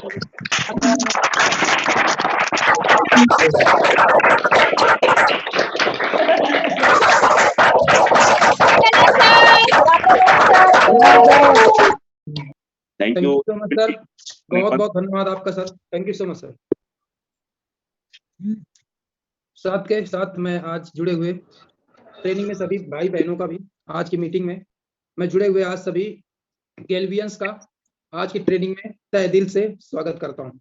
Thank you so much sir, बहुत बहुत धन्यवाद आपका sir, thank you so much sir. साथ के साथ मैं आज जुड़े हुए ट्रेनिंग में सभी भाई बहनों का भी आज की मीटिंग में मैं जुड़े हुए आज सभी केल्वियंस का आज की ट्रेनिंग में तहे दिल से स्वागत करता हूं।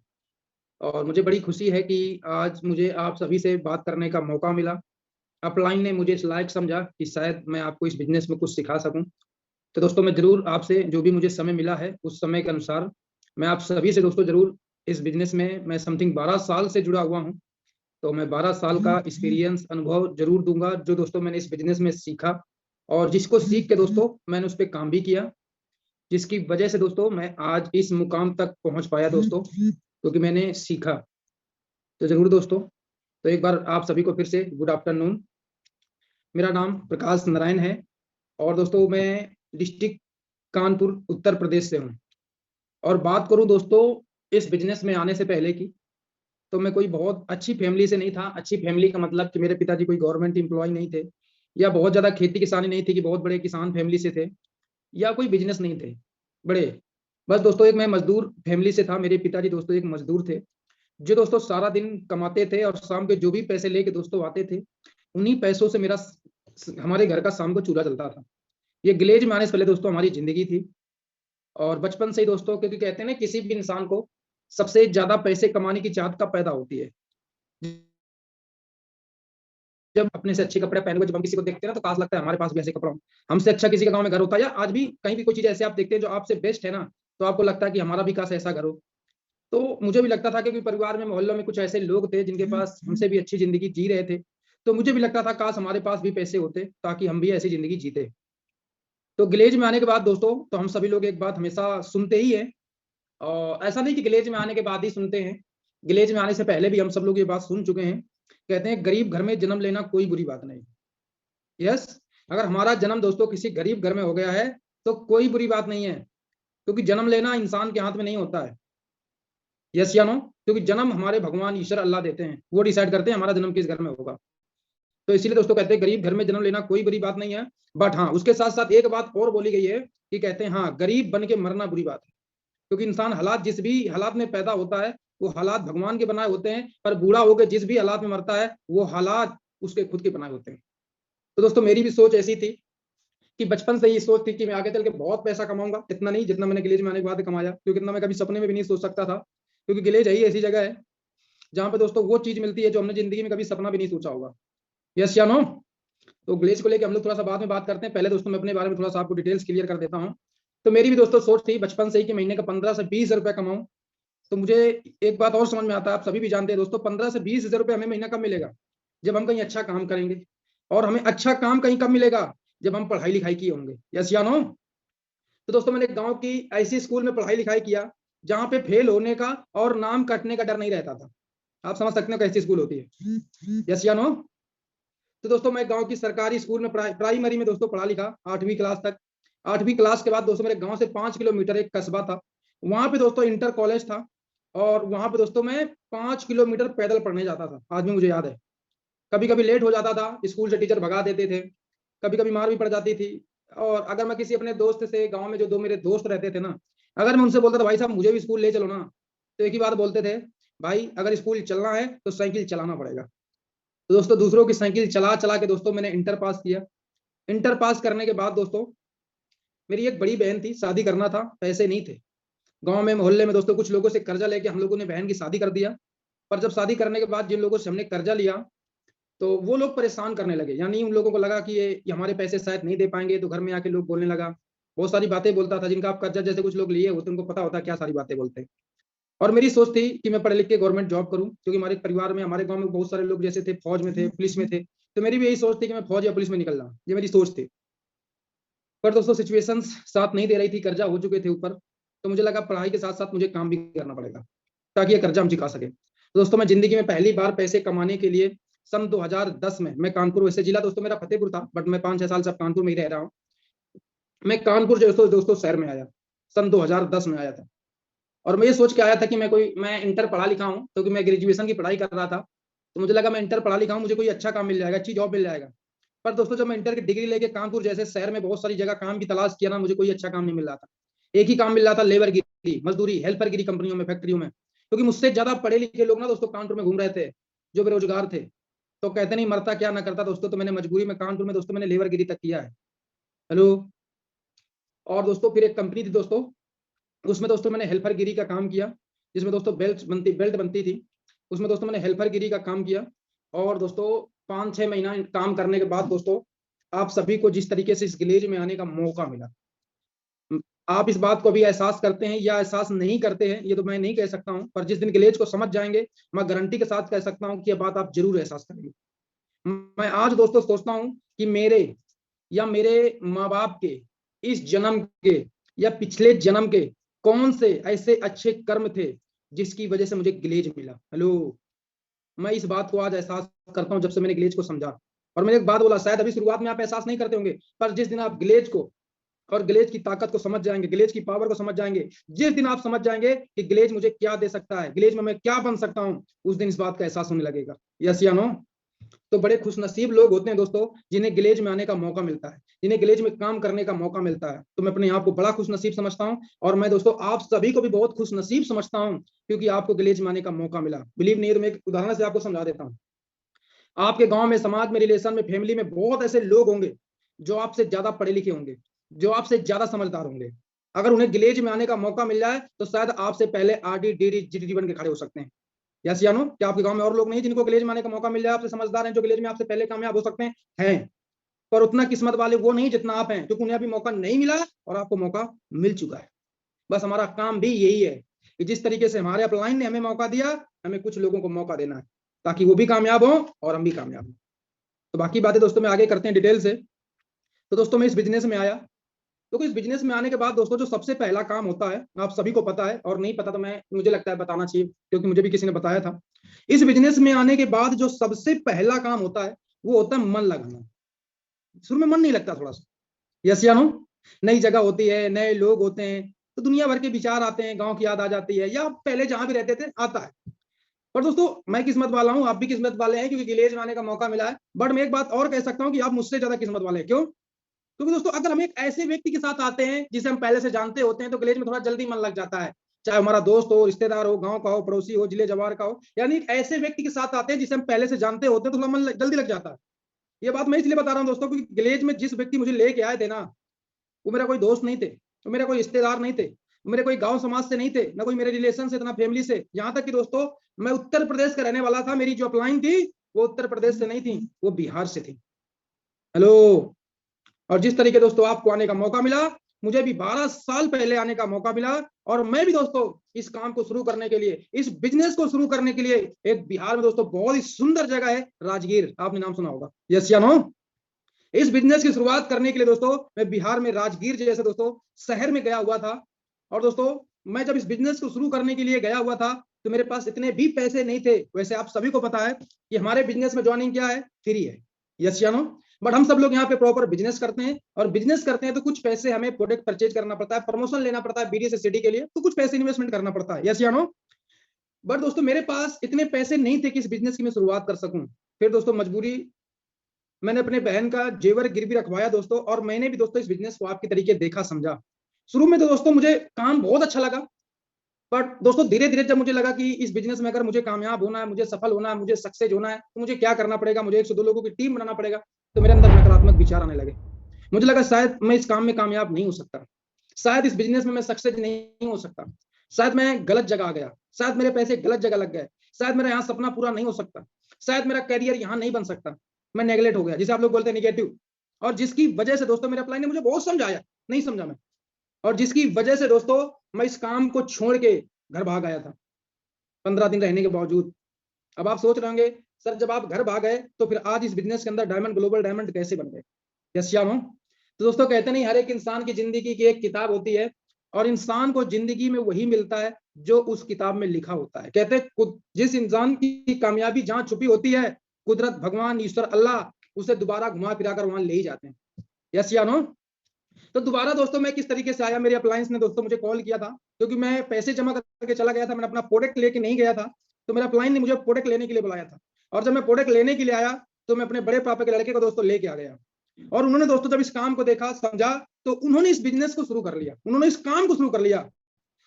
और मुझे बड़ी खुशी है कि आज मुझे आप सभी से बात करने का मौका मिला। अपलाइन ने मुझे इस लायक समझा कि शायद मैं आपको इस बिजनेस में कुछ सिखा सकूं। तो दोस्तों मैं जरूर आपसे जो भी मुझे समय मिला है उस समय के अनुसार मैं आप सभी से दोस्तों जरूर इस बिजनेस में मैं समथिंग 12 साल से जुड़ा हुआ हूं। तो मैं 12 साल का एक्सपीरियंस अनुभव जरूर दूंगा जो दोस्तों मैंने इस बिजनेस में सीखा और जिसको सीख के दोस्तों मैंने उस पर काम भी किया, जिसकी वजह से दोस्तों मैं आज इस मुकाम तक पहुंच पाया दोस्तों, क्योंकि मैंने सीखा। तो जरूर दोस्तों, तो एक बार आप सभी को फिर से गुड आफ्टरनून। मेरा नाम प्रकाश नारायण है और दोस्तों मैं डिस्ट्रिक्ट कानपुर उत्तर प्रदेश से हूँ। और बात करूं दोस्तों इस बिजनेस में आने से पहले की, तो मैं कोई बहुत अच्छी फैमिली से नहीं था। अच्छी फैमिली का मतलब कि मेरे पिताजी कोई गवर्नमेंट एम्प्लॉय नहीं थे, या बहुत ज्यादा खेती किसानी नहीं थी कि बहुत बड़े किसान फैमिली से थे, या कोई बिजनेस नहीं थे बड़े। बस दोस्तों एक मैं मजदूर फैमिली से था। मेरे पिताजी दोस्तों एक मजदूर थे जो दोस्तों सारा दिन कमाते थे और शाम के जो भी पैसे लेके दोस्तों आते थे उन्हीं पैसों से मेरा हमारे घर का शाम को चूल्हा चलता था। ये विलेज में आने से पहले दोस्तों हमारी जिंदगी थी। और बचपन से ही दोस्तों, क्योंकि कहते हैं ना किसी भी इंसान को सबसे ज्यादा पैसे कमाने की चाहत कब पैदा होती है, जब अपने से अच्छे कपड़े पहने हुए जब हम किसी को देखते हैं ना तो काश लगता है हमारे पास भी ऐसे कपड़ा हो। हमसे अच्छा किसी का गांव में घर होता है, या आज भी कहीं भी कोई चीज ऐसे आप देखते हैं जो आपसे बेस्ट है ना, तो आपको लगता है कि हमारा भी काश ऐसा घर हो। तो मुझे भी लगता था क्योंकि परिवार में मोहल्लों में कुछ ऐसे लोग थे जिनके पास हमसे भी अच्छी जिंदगी जी रहे थे, तो मुझे भी लगता था काश हमारे पास भी पैसे होते ताकि हम भी ऐसी जिंदगी जीते। तो विलेज में आने के बाद दोस्तों तो हम सभी लोग एक बात हमेशा सुनते ही है, और ऐसा नहीं कि विलेज में आने के बाद ही सुनते हैं, विलेज में आने से पहले भी हम सब लोग ये बात सुन चुके हैं। कहते हैं गरीब घर में जन्म लेना कोई बुरी बात नहीं। यस, अगर हमारा जन्म दोस्तों किसी गरीब घर में हो गया है तो कोई बुरी बात नहीं है, क्योंकि जन्म लेना इंसान के हाथ में नहीं होता है। यस या नो? क्योंकि जन्म हमारे भगवान ईश्वर अल्लाह देते हैं, वो डिसाइड करते हैं हमारा जन्म किस घर में होगा। तो इसीलिए दोस्तों कहते हैं गरीब घर में जन्म लेना कोई बुरी बात नहीं है। बट हाँ, उसके साथ साथ एक बात और बोली गई है कि कहते हैं हाँ गरीब बन के मरना बुरी बात है, क्योंकि इंसान हालात जिस भी हालात में पैदा होता है वो हालात भगवान के बनाए होते हैं, पर बूढ़ा होकर जिस भी हालात में मरता है वो हालात उसके खुद के बनाए होते हैं। तो दोस्तों मेरी भी सोच ऐसी थी कि बचपन से ही सोच थी कि मैं आगे चल के बहुत पैसा कमाऊंगा, इतना नहीं जितना मैंने विलेज में आने के बाद कमाया, क्योंकि इतना मैं कभी सपने में भी नहीं सोच सकता था। क्योंकि विलेज ही ऐसी जगह है जहाँ पे दोस्तों वो चीज मिलती है जो हमने जिंदगी में कभी सपना भी नहीं सोचा होगा। यस या नो? तो विलेज को लेकर हम लोग थोड़ा सा बाद में बात करते हैं, पहले दोस्तों मैं अपने बारे में थोड़ा सा आपको डिटेल्स क्लियर कर देता हूँ। तो मेरी भी दोस्तों सोच थी बचपन से ही कि महीने का 15 से 20 रुपए कमाऊं। तो मुझे एक बात और समझ में आता है, आप सभी भी जानते हैं दोस्तों 15 से 20 हजार रुपये हमें महीना कब मिलेगा? जब हम कहीं अच्छा काम करेंगे। और हमें अच्छा काम कहीं कब मिलेगा? जब हम पढ़ाई लिखाई किए होंगे। यस या नो? तो दोस्तों मैंने गांव की ऐसी स्कूल में पढ़ाई लिखाई किया जहां पे फेल होने का और नाम कटने का डर नहीं रहता था। आप समझ सकते हो कैसी स्कूल होती है। यस या नो? तो दोस्तों मैं गांव की सरकारी स्कूल में प्राइमरी में दोस्तों पढ़ा लिखा 8वीं क्लास तक। 8वीं क्लास के बाद दोस्तों मेरे गांव से 5 किलोमीटर एक कस्बा था, वहां पे दोस्तों इंटर कॉलेज था। और वहां पे दोस्तों मैं 5 किलोमीटर पैदल पढ़ने जाता था, आज भी मुझे याद है। कभी कभी लेट हो जाता था, स्कूल से टीचर भगा देते थे, कभी कभी मार भी पड़ जाती थी। और अगर मैं किसी अपने दोस्त से, गांव में जो दो मेरे दोस्त रहते थे ना, अगर मैं उनसे बोलता था भाई साहब मुझे भी स्कूल ले चलो ना, तो एक ही बात बोलते थे, भाई अगर स्कूल चलना है तो साइकिल चलाना पड़ेगा। तो दोस्तों दूसरों की साइकिल चला चला के दोस्तों मैंने इंटर पास किया। इंटर पास करने के बाद दोस्तों मेरी एक बड़ी बहन थी, शादी करना था, पैसे नहीं थे। गांव में मोहल्ले में दोस्तों कुछ लोगों से कर्जा लेके हम लोगों ने बहन की शादी कर दिया। पर जब शादी करने के बाद जिन लोगों से हमने कर्जा लिया तो वो लोग परेशान करने लगे, यानी उन लोगों को लगा कि ये हमारे पैसे शायद नहीं दे पाएंगे, तो घर में आके लोग बोलने लगा, बहुत सारी बातें बोलता था जिनका आप कर्जा जैसे कुछ लोग लिए होते उनको पता होता क्या सारी बातें बोलते हैं। और मेरी सोच थी कि मैं पढ़ लिख के गवर्नमेंट जॉब करूं, क्योंकि हमारे परिवार में हमारे गांव में बहुत सारे लोग जैसे थे फौज में थे, पुलिस में थे, तो मेरी भी यही सोच थी कि मैं फौज या पुलिस में निकल जाऊं, ये मेरी सोच थी। पर दोस्तों सिचुएशंस साथ नहीं दे रही थी, कर्जा हो चुके थे ऊपर, तो मुझे लगा पढ़ाई के साथ साथ मुझे काम भी करना पड़ेगा ताकि ये कर्जा हम चुका सके। तो दोस्तों मैं जिंदगी में पहली बार पैसे कमाने के लिए सन 2010 में, मैं कानपुर, वैसे जिला दोस्तों मेरा फतेहपुर था बट मैं 5-6 साल से अब कानपुर में ही रह रहा हूँ। मैं कानपुर जो दोस्तों शहर में आया, सन 2010 में आया था। और मैं ये सोच के आया था कि मैं इंटर पढ़ा लिखा हूँ, क्योंकि मैं ग्रेजुएशन की पढ़ाई कर रहा था, तो मुझे लगा मैं इंटर पढ़ा लिखा हूँ, मुझे कोई अच्छा काम मिल जाएगा, अच्छी जॉब मिल जाएगा। पर दोस्तों जब मैं इंटर की डिग्री लेके कानपुर जैसे शहर में बहुत सारी जगह काम की तलाश किया ना, मुझे कोई अच्छा काम नहीं मिल रहा था। एक ही काम मिल रहा था, लेबर गिरी, मजदूरी, हेल्पर गिरी कंपनियों में, फैक्ट्रियों में, क्योंकि मुझसे ज्यादा पढ़े लिखे लोग ना दोस्तों कानपुर में घूम रहे थे, जो बेरोजगार थे। तो कहते नहीं मरता क्या ना करता दोस्तों, तो मैंने मजबूरी में कानपुर में दोस्तों मैंने लेबर गिरी तक किया है। हेलो। और दोस्तों फिर एक कंपनी थी दोस्तों, उसमें दोस्तों मैंने हेल्पर गिरी का काम किया, जिसमें दोस्तों बेल्ट बनती थी, उसमें दोस्तों मैंने हेल्पर गिरी का काम किया। और दोस्तों 5-6 महीना काम करने के बाद दोस्तों, आप सभी को जिस तरीके से इस विलेज में आने का मौका मिला, आप इस बात को भी एहसास करते हैं या एहसास नहीं करते हैं, ये तो मैं नहीं कह सकता हूं, पर जिस दिन विलेज को समझ जाएंगे, मैं गारंटी के साथ कह सकता हूं कि ये बात आप जरूर एहसास करेंगे। मैं आज दोस्तों सोचता हूं कि मेरे या मेरे माँ बाप के इस जन्म के या पिछले जन्म के कौन से ऐसे अच्छे कर्म थे जिसकी वजह से मुझे गिलेज मिला। हेलो। मैं इस बात को आज एहसास करता हूं जब से मैंने गिलेज को समझा। और मैंने एक बात बोला, शायद अभी शुरुआत में आप एहसास नहीं करते होंगे, पर जिस दिन आप गिलेज को और गिलेज की ताकत को समझ जाएंगे, गिलेज की पावर को समझ जाएंगे, जिस दिन आप समझ जाएंगे कि गिलेज मुझे क्या दे सकता है, गिलेज में मैं क्या बन सकता हूं, उस दिन इस बात का एहसास होने लगेगा। यस या नो। तो बड़े खुशनसीब लोग होते हैं दोस्तों जिन्हें गिलेज में आने का मौका मिलता है, जिन्हें गिलेज में काम करने का मौका मिलता है। तो मैं अपने आप को बड़ा खुशनसीब समझता हूं, और मैं दोस्तों आप सभी को भी बहुत खुशनसीब समझता हूं, क्योंकि आपको गिलेज में आने का मौका मिला। बिलीव नहीं है तो मैं एक उदाहरण से आपको समझा देता हूं। आपके गांव में, समाज में, रिलेशन में, फैमिली में बहुत ऐसे लोग होंगे जो आपसे ज्यादा पढ़े लिखे होंगे, जो आपसे ज्यादा समझदार होंगे। अगर उन्हें गिलेज में आने का मौका मिल जाए तो शायद आपसे पहले आरडी डीडी जीडी बन के खड़े हो सकते हैं। यस या नो। क्या आपके गांव में और लोग नहीं जिनको गिलेज में आने का मौका मिल जाए, आपसे समझदार हैं, जो गिलेज में आपसे पहले कामयाब हो सकते हैं? हैं। पर उतना किस्मत वाले वो नहीं जितना आप हैं, क्योंकि उन्हें अभी मौका नहीं मिला और आपको मौका मिल चुका है। बस हमारा काम भी यही है कि जिस तरीके से हमारे अपलाइन ने हमें मौका दिया, हमें कुछ लोगों को मौका देना है, ताकि वो भी कामयाब हो और हम भी कामयाब हो। तो बाकी बातें दोस्तों में आगे करते हैं डिटेल से। तो दोस्तों मैं इस बिजनेस में आया, तो इस बिजनेस में आने के बाद दोस्तों जो सबसे पहला काम होता है, आप सभी को पता है, और नहीं पता तो मैं मुझे लगता है बताना चाहिए, क्योंकि मुझे भी किसी ने बताया था। इस बिजनेस में आने के बाद जो सबसे पहला काम होता है वो होता है मन लगाना। शुरू में मन नहीं लगता थोड़ा सा, यस या नो। नई जगह होती है, नए लोग होते हैं, तो दुनिया भर के विचार आते हैं, गांव की याद आ जाती है, या पहले जहां भी रहते थे आता है। पर दोस्तों मैं किस्मत वाला हूं, आप भी किस्मत वाले हैं, क्योंकि विलेज में आने का मौका मिला है। बट मैं एक बात और कह सकता हूं कि आप मुझसे ज्यादा किस्मत वाले हैं। क्यों? क्योंकि दोस्तों अगर हम एक ऐसे व्यक्ति के साथ आते हैं जिसे हम पहले से जानते होते हैं, तो विलेज में थोड़ा जल्दी मन लग जाता है। चाहे हमारा दोस्त हो, रिश्तेदार हो, गांव का हो, पड़ोसी हो, जिले जवार का हो, यानी एक ऐसे व्यक्ति के साथ आते हैं जिसे हम पहले से जानते होते हैं, तो थोड़ा मन जल्दी लग जाता है। ये बात मैं इसलिए बता रहा हूँ दोस्तों, क्योंकि विलेज में जिस व्यक्ति मुझे लेके आए थे ना, वो मेरा कोई दोस्त नहीं थे, वो मेरा कोई रिश्तेदार नहीं थे, मेरे कोई गांव समाज से नहीं थे, ना कोई मेरे रिलेशन से, ना फैमिली से। यहाँ तक कि दोस्तों मैं उत्तर प्रदेश का रहने वाला था, मेरी जो अपलाइन थी वो उत्तर प्रदेश से नहीं थी, वो बिहार से थी। हेलो। और जिस तरीके दोस्तों आपको आने का मौका मिला, मुझे भी 12 साल पहले आने का मौका मिला। और मैं भी दोस्तों इस काम को शुरू करने के लिए, इस बिजनेस को शुरू करने के लिए, एक बिहार में दोस्तों बहुत ही सुंदर जगह है राजगीर, आपने नाम सुना होगा। यस या नो। इस बिजनेस की शुरुआत करने के लिए दोस्तों मैं बिहार में राजगीर जैसे दोस्तों शहर में गया हुआ था। और दोस्तों मैं जब इस बिजनेस को शुरू करने के लिए गया हुआ था, तो मेरे पास इतने भी पैसे नहीं थे। वैसे आप सभी को पता है कि हमारे बिजनेस में ज्वाइनिंग क्या है? फ्री है। यस या नो। बट हम सब लोग यहाँ पे प्रॉपर बिजनेस करते हैं, और बिजनेस करते हैं तो कुछ पैसे हमें प्रोडक्ट परचेज करना पड़ता है, प्रमोशन लेना पड़ता है बीडी से सिटी के लिए, तो कुछ पैसे इन्वेस्टमेंट करना पड़ता है। यस या नो। बट दोस्तों मेरे पास इतने पैसे नहीं थे कि इस बिजनेस की मैं शुरुआत कर सकूं। फिर दोस्तों मजबूरी, मैंने अपने बहन का जेवर गिरवी रखवाया दोस्तों, और मैंने भी दोस्तों इस बिजनेस को आपके तरीके देखा, समझा। शुरू में तो दोस्तों मुझे काम बहुत अच्छा लगा, बट दोस्तों धीरे धीरे जब मुझे लगा कि इस बिजनेस में अगर मुझे कामयाब होना है, मुझे सफल होना है, मुझे सक्सेस होना है, तो मुझे क्या करना पड़ेगा, मुझे 102 लोगों की टीम बनाना पड़ेगा। तो मेरे अंदर नकारात्मक विचार आने लगे। मुझे लगा शायद मैं इस काम में कामयाब नहीं हो सकता, शायद इस बिजनेस में मैं सक्सेस नहीं हो सकता, शायद मैं गलत जगह आ गया, शायद मेरे पैसे गलत जगह लग गए, शायद मेरा यहाँ सपना पूरा नहीं हो सकता, शायद मेरा करियर यहाँ नहीं बन सकता। मैं नेगलेक्ट हो गया, जिसे आप लोग बोलते हैं निगेटिव। और जिसकी वजह से दोस्तों मेरे अपलाइन ने मुझे बहुत समझाया, नहीं समझा मैं। और जिसकी वजह से दोस्तों मैं इस काम को छोड़ के घर भाग आया था 15 दिन रहने के बावजूद। अब आप सोच रहे होंगे, सर जब आप घर भाग गए तो फिर आज इस बिजनेस के अंदर डायमंड, ग्लोबल डायमंड कैसे बन गए? यस या नो। तो दोस्तों कहते नहीं, हर एक इंसान की जिंदगी की एक किताब होती है, और इंसान को जिंदगी में वही मिलता है जो उस किताब में लिखा होता है। कहते हैं जिस इंसान की कामयाबी जहां छुपी होती है, कुदरत, भगवान, ईश्वर, अल्लाह उसे दोबारा घुमा फिरा कर वहां ले ही जाते हैं। यस या नो। तो दोबारा दोस्तों मैं किस तरीके से आया, मेरे अप्लायंस ने दोस्तों मुझे कॉल किया था, क्योंकि मैं पैसे जमा करके चला गया था, मैंने अपना प्रोडक्ट लेके नहीं गया था, तो मेरा अप्लायंस ने मुझे प्रोडक्ट लेने के लिए बुलाया था। और जब मैं प्रोडक्ट लेने के लिए आया तो मैं अपने बड़े पापा के लड़के को दोस्तों लेके आ गया, और उन्होंने दोस्तों जब इस काम को देखा समझा तो उन्होंने इस बिजनेस को शुरू कर लिया, उन्होंने इस काम को शुरू कर लिया।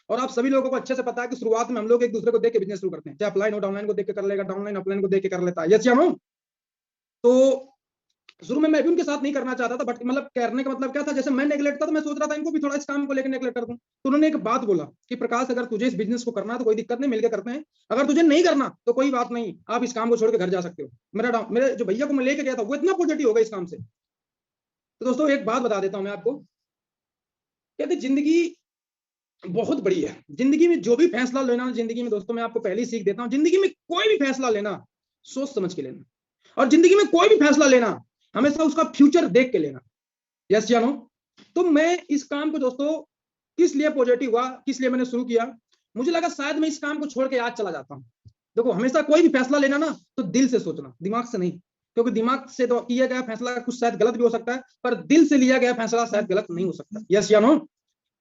और आप सभी लोगों को अच्छे से पता है कि शुरुआत में हम लोग एक दूसरे को देख के बिजनेस शुरू करते हैं, चाहे अपलाइन हो डाउनलाइन को देख के कर लेगा, डाउनलाइन अपलाइन को देख के कर लेता है, यस या नो। तो शुरू में मैं भी उनके साथ नहीं करना चाहता था, बट मतलब करने का मतलब क्या था, जैसे मैं नेगलेक्ट था तो मैं सोच रहा था इनको भी थोड़ा इस काम को लेकर नेगलेक्ट कर दूं। तो उन्होंने एक बात बोला कि प्रकाश अगर तुझे इस बिजनेस को करना है तो कोई दिक्कत नहीं, मिलकर करते हैं, अगर तुझे नहीं करना तो कोई बात नहीं, आप इस काम को छोड़ के घर जा सकते हो। मेरे जो भैया को मैं लेके गया था वो इतना पॉजिटिव हो गया इस काम से। तो दोस्तों एक बात बता देता हूं मैं आपको, कहते जिंदगी बहुत बड़ी है, जिंदगी में जो भी फैसला लेना जिंदगी में दोस्तों, मैं आपको पहले ही सीख देता हूं, जिंदगी में कोई भी फैसला लेना सोच समझ के लेना, और जिंदगी में कोई भी फैसला लेना हमेशा उसका फ्यूचर देख के लेना, यस या नो। तो मैं इस काम को दोस्तों किस लिए पॉजिटिव हुआ, किस लिए मैंने शुरू किया, मुझे लगा शायद मैं इस काम को छोड़ के आज चला जाता हूं। देखो हमेशा कोई भी फैसला लेना ना तो दिल से सोचना, दिमाग से नहीं, क्योंकि दिमाग से तो किया गया फैसला कुछ शायद गलत भी हो सकता है, पर दिल से लिया गया फैसला शायद गलत नहीं हो सकता, यस या नो।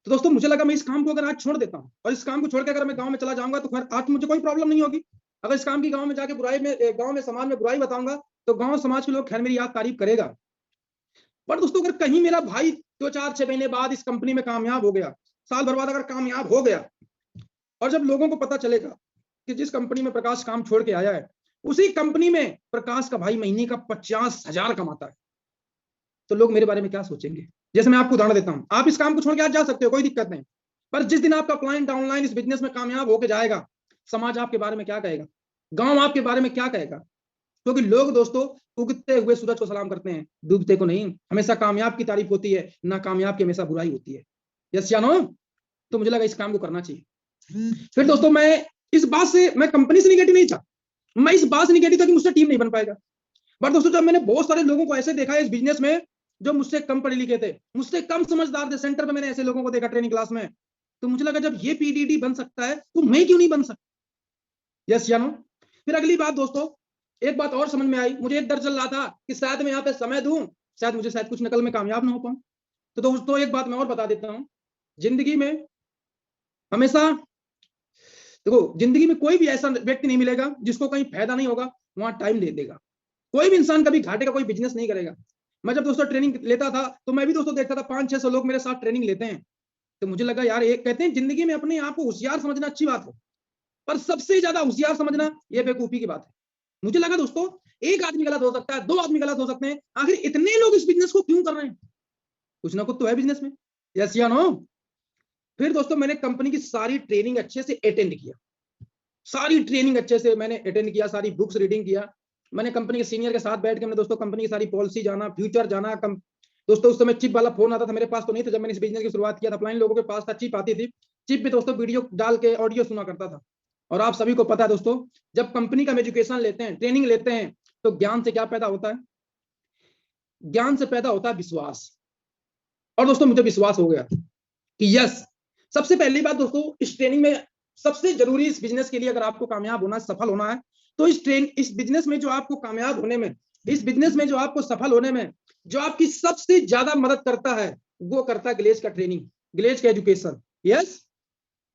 तो दोस्तों मुझे लगा मैं इस काम को अगर आज छोड़ देता हूं और इस काम को छोड़ के अगर मैं गांव में चला जाऊंगा तो फिर आज मुझे कोई प्रॉब्लम नहीं होगी। अगर इस काम की गांव में जाके बुराई में, गांव में समाज में बुराई बताऊंगा तो गांव समाज के लोग खैर मेरी याद तारीफ करेगा। पर दोस्तों अगर कहीं मेरा भाई 2-4-6 महीने बाद इस कंपनी में कामयाब हो गया, साल भर बाद अगर कामयाब हो गया, और जब लोगों को पता चलेगा कि जिस कंपनी में प्रकाश काम छोड़ के आया है उसी कंपनी में प्रकाश का भाई महीने का 50,000 कमाता है, तो लोग मेरे बारे में क्या सोचेंगे। जैसे मैं आपको उदाहरण देता हूं, आप इस काम को छोड़ के आज जा सकते हो, कोई दिक्कत नहीं, पर जिस दिन आपका अपलाइन डाउनलाइन इस बिजनेस में कामयाब होकर जाएगा, समाज आपके बारे में क्या कहेगा, गांव आपके बारे में क्या कहेगा। क्योंकि लोग दोस्तों उगते हुए सूरज को सलाम करते हैं, डूबते को नहीं। हमेशा कामयाब की तारीफ होती है, ना कामयाब की हमेशा बुराई होती है, यस या नो। तो मुझे लगा इस काम को करना चाहिए। फिर दोस्तों मैं इस बात से, मैं कंपनी से निगेटिव नहीं था, मैं इस बात से निगेटिव था कि मुझसे टीम नहीं बन पाएगा। बट दोस्तों जब मैंने बहुत सारे लोगों को ऐसे देखा है इस बिजनेस में जो मुझसे कम पढ़े लिखे थे, मुझसे कम समझदार थे, सेंटर पे मैंने ऐसे लोगों को देखा ट्रेनिंग क्लास में, तो मुझे लगा जब ये पीडीडी बन सकता है तो मैं क्यों नहीं बन सकता, यस या नो। फिर अगली बात दोस्तों, एक बात और समझ में आई, मुझे एक डर चल रहा था कि शायद मैं यहाँ पे समय दूं, शायद मुझे शायद कुछ नकल में कामयाब ना हो पाऊं। तो दोस्तों एक बात मैं और बता देता हूं, जिंदगी में हमेशा देखो, जिंदगी में कोई भी ऐसा व्यक्ति नहीं मिलेगा जिसको कहीं फायदा नहीं होगा वहां टाइम दे देगा। कोई भी इंसान कभी घाटे का कोई बिजनेस नहीं करेगा। मैं जब दोस्तों ट्रेनिंग लेता था तो मैं भी दोस्तों देखता था 500-600 लोग मेरे साथ ट्रेनिंग लेते हैं, तो मुझे लगा यार, एक कहते हैं जिंदगी में अपने आप को होशियार समझना अच्छी बात है, पर सबसे ज्यादा होशियार समझना यह बेवकूफी की बात है। मुझे लगा दोस्तों एक आदमी गलत हो सकता है, 2 आदमी गलत हो सकते हैं, आखिर इतने लोग इस बिजनेस को क्यों कर रहे हैं, कुछ ना कुछ तो है बिजनेस में, यस या नो। फिर दोस्तों मैंने कंपनी की सारी ट्रेनिंग अच्छे से अटेंड किया, सारी ट्रेनिंग अच्छे से मैंने अटेंड किया, सारी बुक्स रीडिंग किया, मैंने कंपनी के सीनियर के साथ बैठ के मैंने दोस्तों कंपनी की सारी पॉलिसी जाना, फ्यूचर जाना। दोस्तों उस समय चिप वाला फोन आता था, मेरे पास तो नहीं था जब मैंने इस बिजनेस की शुरुआत किया था, अपलाइन लोगों के पास था, चिप आती थी, चिप पे दोस्तों वीडियो डाल के ऑडियो सुना करता था। और आप सभी को पता है दोस्तों, जब कंपनी का एजुकेशन लेते हैं, ट्रेनिंग लेते हैं, तो ज्ञान से क्या पैदा होता है, ज्ञान से पैदा होता है विश्वास। और दोस्तों मुझे विश्वास हो गया कि यस, सबसे पहली बात दोस्तों, इस ट्रेनिंग में सबसे जरूरी इस बिजनेस के लिए अगर आपको कामयाब होना है, सफल होना है, तो इस बिजनेस में जो आपको कामयाब होने में, इस बिजनेस में जो आपको सफल होने में जो आपकी सबसे ज्यादा मदद करता है वो करता है ग्लेज का ट्रेनिंग, ग्लेज का एजुकेशन, यस।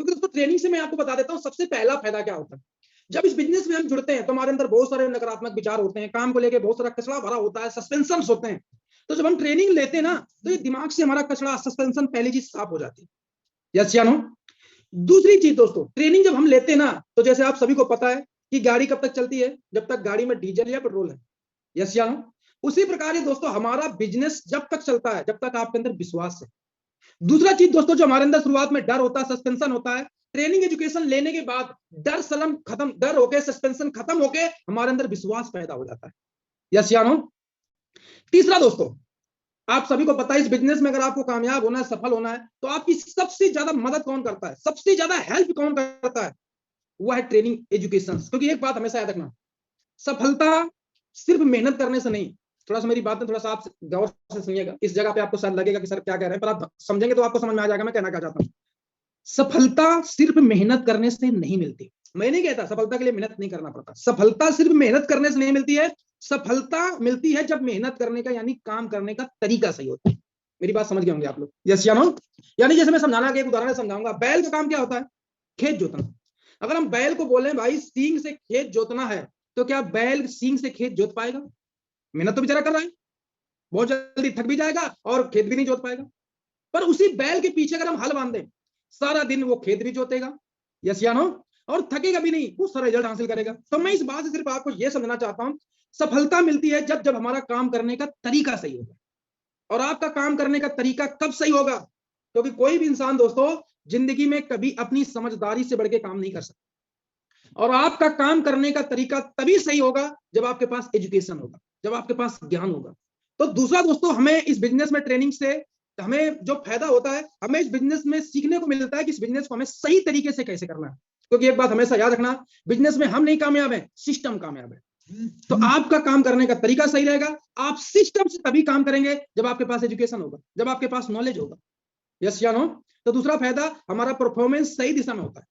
क्योंकि दोस्तों ट्रेनिंग से मैं आपको बता देता हूं सबसे पहला फायदा क्या होता है। जब इस बिजनेस में हम जुड़ते हैं तो हमारे अंदर बहुत सारे नकारात्मक विचार होते हैं, काम को लेकर बहुत सारा कचरा भरा होता है, सस्पेंशन होते हैं। तो जब हम ट्रेनिंग लेते हैं ना तो ये दिमाग से हमारा कचरा, सस्पेंशन पहली चीज साफ हो जाती है, यस या नो। दूसरी चीज दोस्तों, ट्रेनिंग जब हम लेते हैं ना तो जैसे आप सभी को पता है कि गाड़ी कब तक चलती है, जब तक गाड़ी में डीजल या पेट्रोल है, यस या नो। उसी प्रकार दोस्तों हमारा बिजनेस जब तक चलता है जब तक आपके अंदर विश्वास है। दूसरा चीज दोस्तों, जो हमारे अंदर शुरुआत में डर होता है, सस्पेंशन होता है, ट्रेनिंग एजुकेशन लेने के बाद डर सलम खत्म, डर होके सस्पेंशन खत्म होके हमारे अंदर विश्वास पैदा हो जाता है, यस या नो। तीसरा दोस्तों, आप सभी को पता है इस बिजनेस में अगर आपको कामयाब होना है, सफल होना है, तो आपकी सबसे ज्यादा मदद कौन करता है, सबसे ज्यादा हेल्प कौन करता है, वो है ट्रेनिंग एजुकेशन। क्योंकि एक बात हमेशा याद रखना, सफलता सिर्फ मेहनत करने से नहीं, थोड़ा सा मेरी बात में थोड़ा सा आप गौर से सुनिएगा, इस जगह पे आपको शायद लगेगा कि सर क्या कह रहे हैं, पर आप समझेंगे तो आपको समझ में आ जाएगा मैं कहना क्या चाहता हूं। सफलता सिर्फ मेहनत करने से नहीं मिलती, मैं नहीं कहता सफलता के लिए मेहनत नहीं करना पड़ता, सफलता सिर्फ मेहनत करने से नहीं मिलती है, सफलता मिलती है जब मेहनत करने का यानी काम करने का तरीका सही होता है, मेरी बात समझ गए होंगे आप लोग, यस या नो? यानी जैसे मैं समझाना कि एक उदाहरण समझाऊंगा, बैल का काम क्या होता है? खेत जोतना। अगर हम बैल को बोले भाई सींग से खेत जोतना है, तो क्या बैल सींग से खेत जोत पाएगा? मेहनत तो बेचारा कर रहा है, बहुत जल्दी थक भी जाएगा और खेत भी नहीं जोत पाएगा। पर उसी बैल के पीछे अगर हम हल बांध दें, सारा दिन वो खेत भी जोतेगा, यस या नो? और थकेगा भी नहीं, वो सारा रिजल्ट हासिल करेगा। तो मैं इस बात से सिर्फ आपको यह समझना चाहता हूं, सफलता मिलती है जब जब हमारा काम करने का तरीका सही होगा। और आपका काम करने का तरीका कब सही होगा? क्योंकि कोई भी इंसान दोस्तों जिंदगी में कभी अपनी समझदारी से बढ़ के काम नहीं कर सकता। और आपका काम करने का तरीका तभी सही होगा जब आपके पास एजुकेशन होगा, जब आपके पास ज्ञान होगा। तो दूसरा दोस्तों, हमें इस बिजनेस में ट्रेनिंग से हमें जो फायदा होता है, हमें इस बिजनेस में सीखने को मिलता है कि इस बिजनेस को हमें सही तरीके से कैसे करना है। क्योंकि एक बात हमेशा याद रखना, बिजनेस में हम नहीं कामयाब है, सिस्टम कामयाब है। तो आपका काम करने का तरीका सही रहेगा, आप सिस्टम से तभी काम करेंगे जब आपके पास एजुकेशन होगा, जब आपके पास नॉलेज होगा, यस या नो? तो दूसरा फायदा, हमारा परफॉर्मेंस सही दिशा में होता है।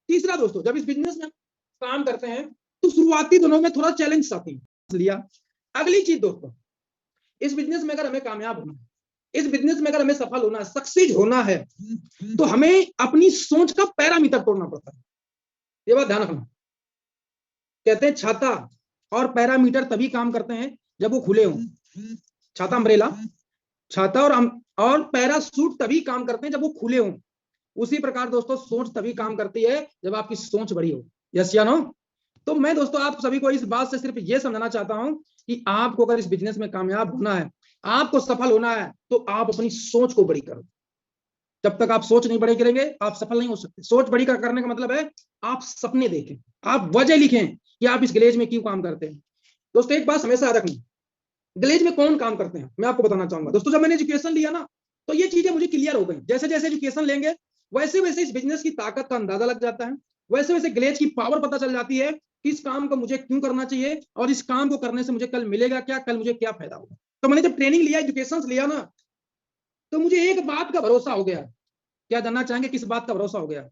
तीसरा दोस्तों, जब इस बिजनेस में काम करते हैं तो शुरुआती दिनों में थोड़ा चैलेंज आती है लिया। अगली चीज दोस्तों, इस बिजनेस में अगर हमें कामयाब होना है, इस बिजनेस में अगर हमें सफल होना है, सक्सीड होना है, तो हमें अपनी सोच का पैरामीटर तोड़ना पड़ता है। ये बात ध्यान रखना। कहते हैं छाता और पैरामीटर तभी काम करते हैं जब वो खुले हों। छाता अम्ब्रेला, छाता और पैरासूट तभी काम करते हैं जब वो खुले हों। उसी प्रकार दोस्तों सोच तभी काम करती है जब आपकी सोच बड़ी हो, यस या नो? तो मैं दोस्तों आप सभी को इस बात से सिर्फ ये समझाना चाहता हूं कि आपको अगर इस बिजनेस में कामयाब होना है, आपको सफल होना है, तो आप अपनी सोच को बड़ी करो। जब तक आप सोच नहीं बड़ी करेंगे, आप सफल नहीं हो सकते। सोच बड़ी करने का मतलब है आप सपने देखें, आप वजह लिखें कि आप इस विलेज में क्यों काम करते हैं। दोस्तों एक बात हमेशा याद रखनी, विलेज में कौन काम करते हैं मैं आपको बताना चाहूंगा। दोस्तों जब मैंने एजुकेशन लिया ना, तो ये चीजें मुझे क्लियर हो गई। जैसे जैसे एजुकेशन लेंगे, वैसे वैसे इस बिजनेस की ताकत का अंदाजा लग जाता है, वैसे वैसे विलेज की पावर पता चल जाती है कि इस काम को मुझे क्यों करना चाहिए और इस काम को करने से मुझे कल मिलेगा क्या, कल मुझे क्या फायदा होगा। तो मैंने जब ट्रेनिंग लिया, एजुकेशन लिया ना, तो मुझे एक बात का भरोसा हो गया। क्या जानना चाहेंगे किस बात का भरोसा हो गया?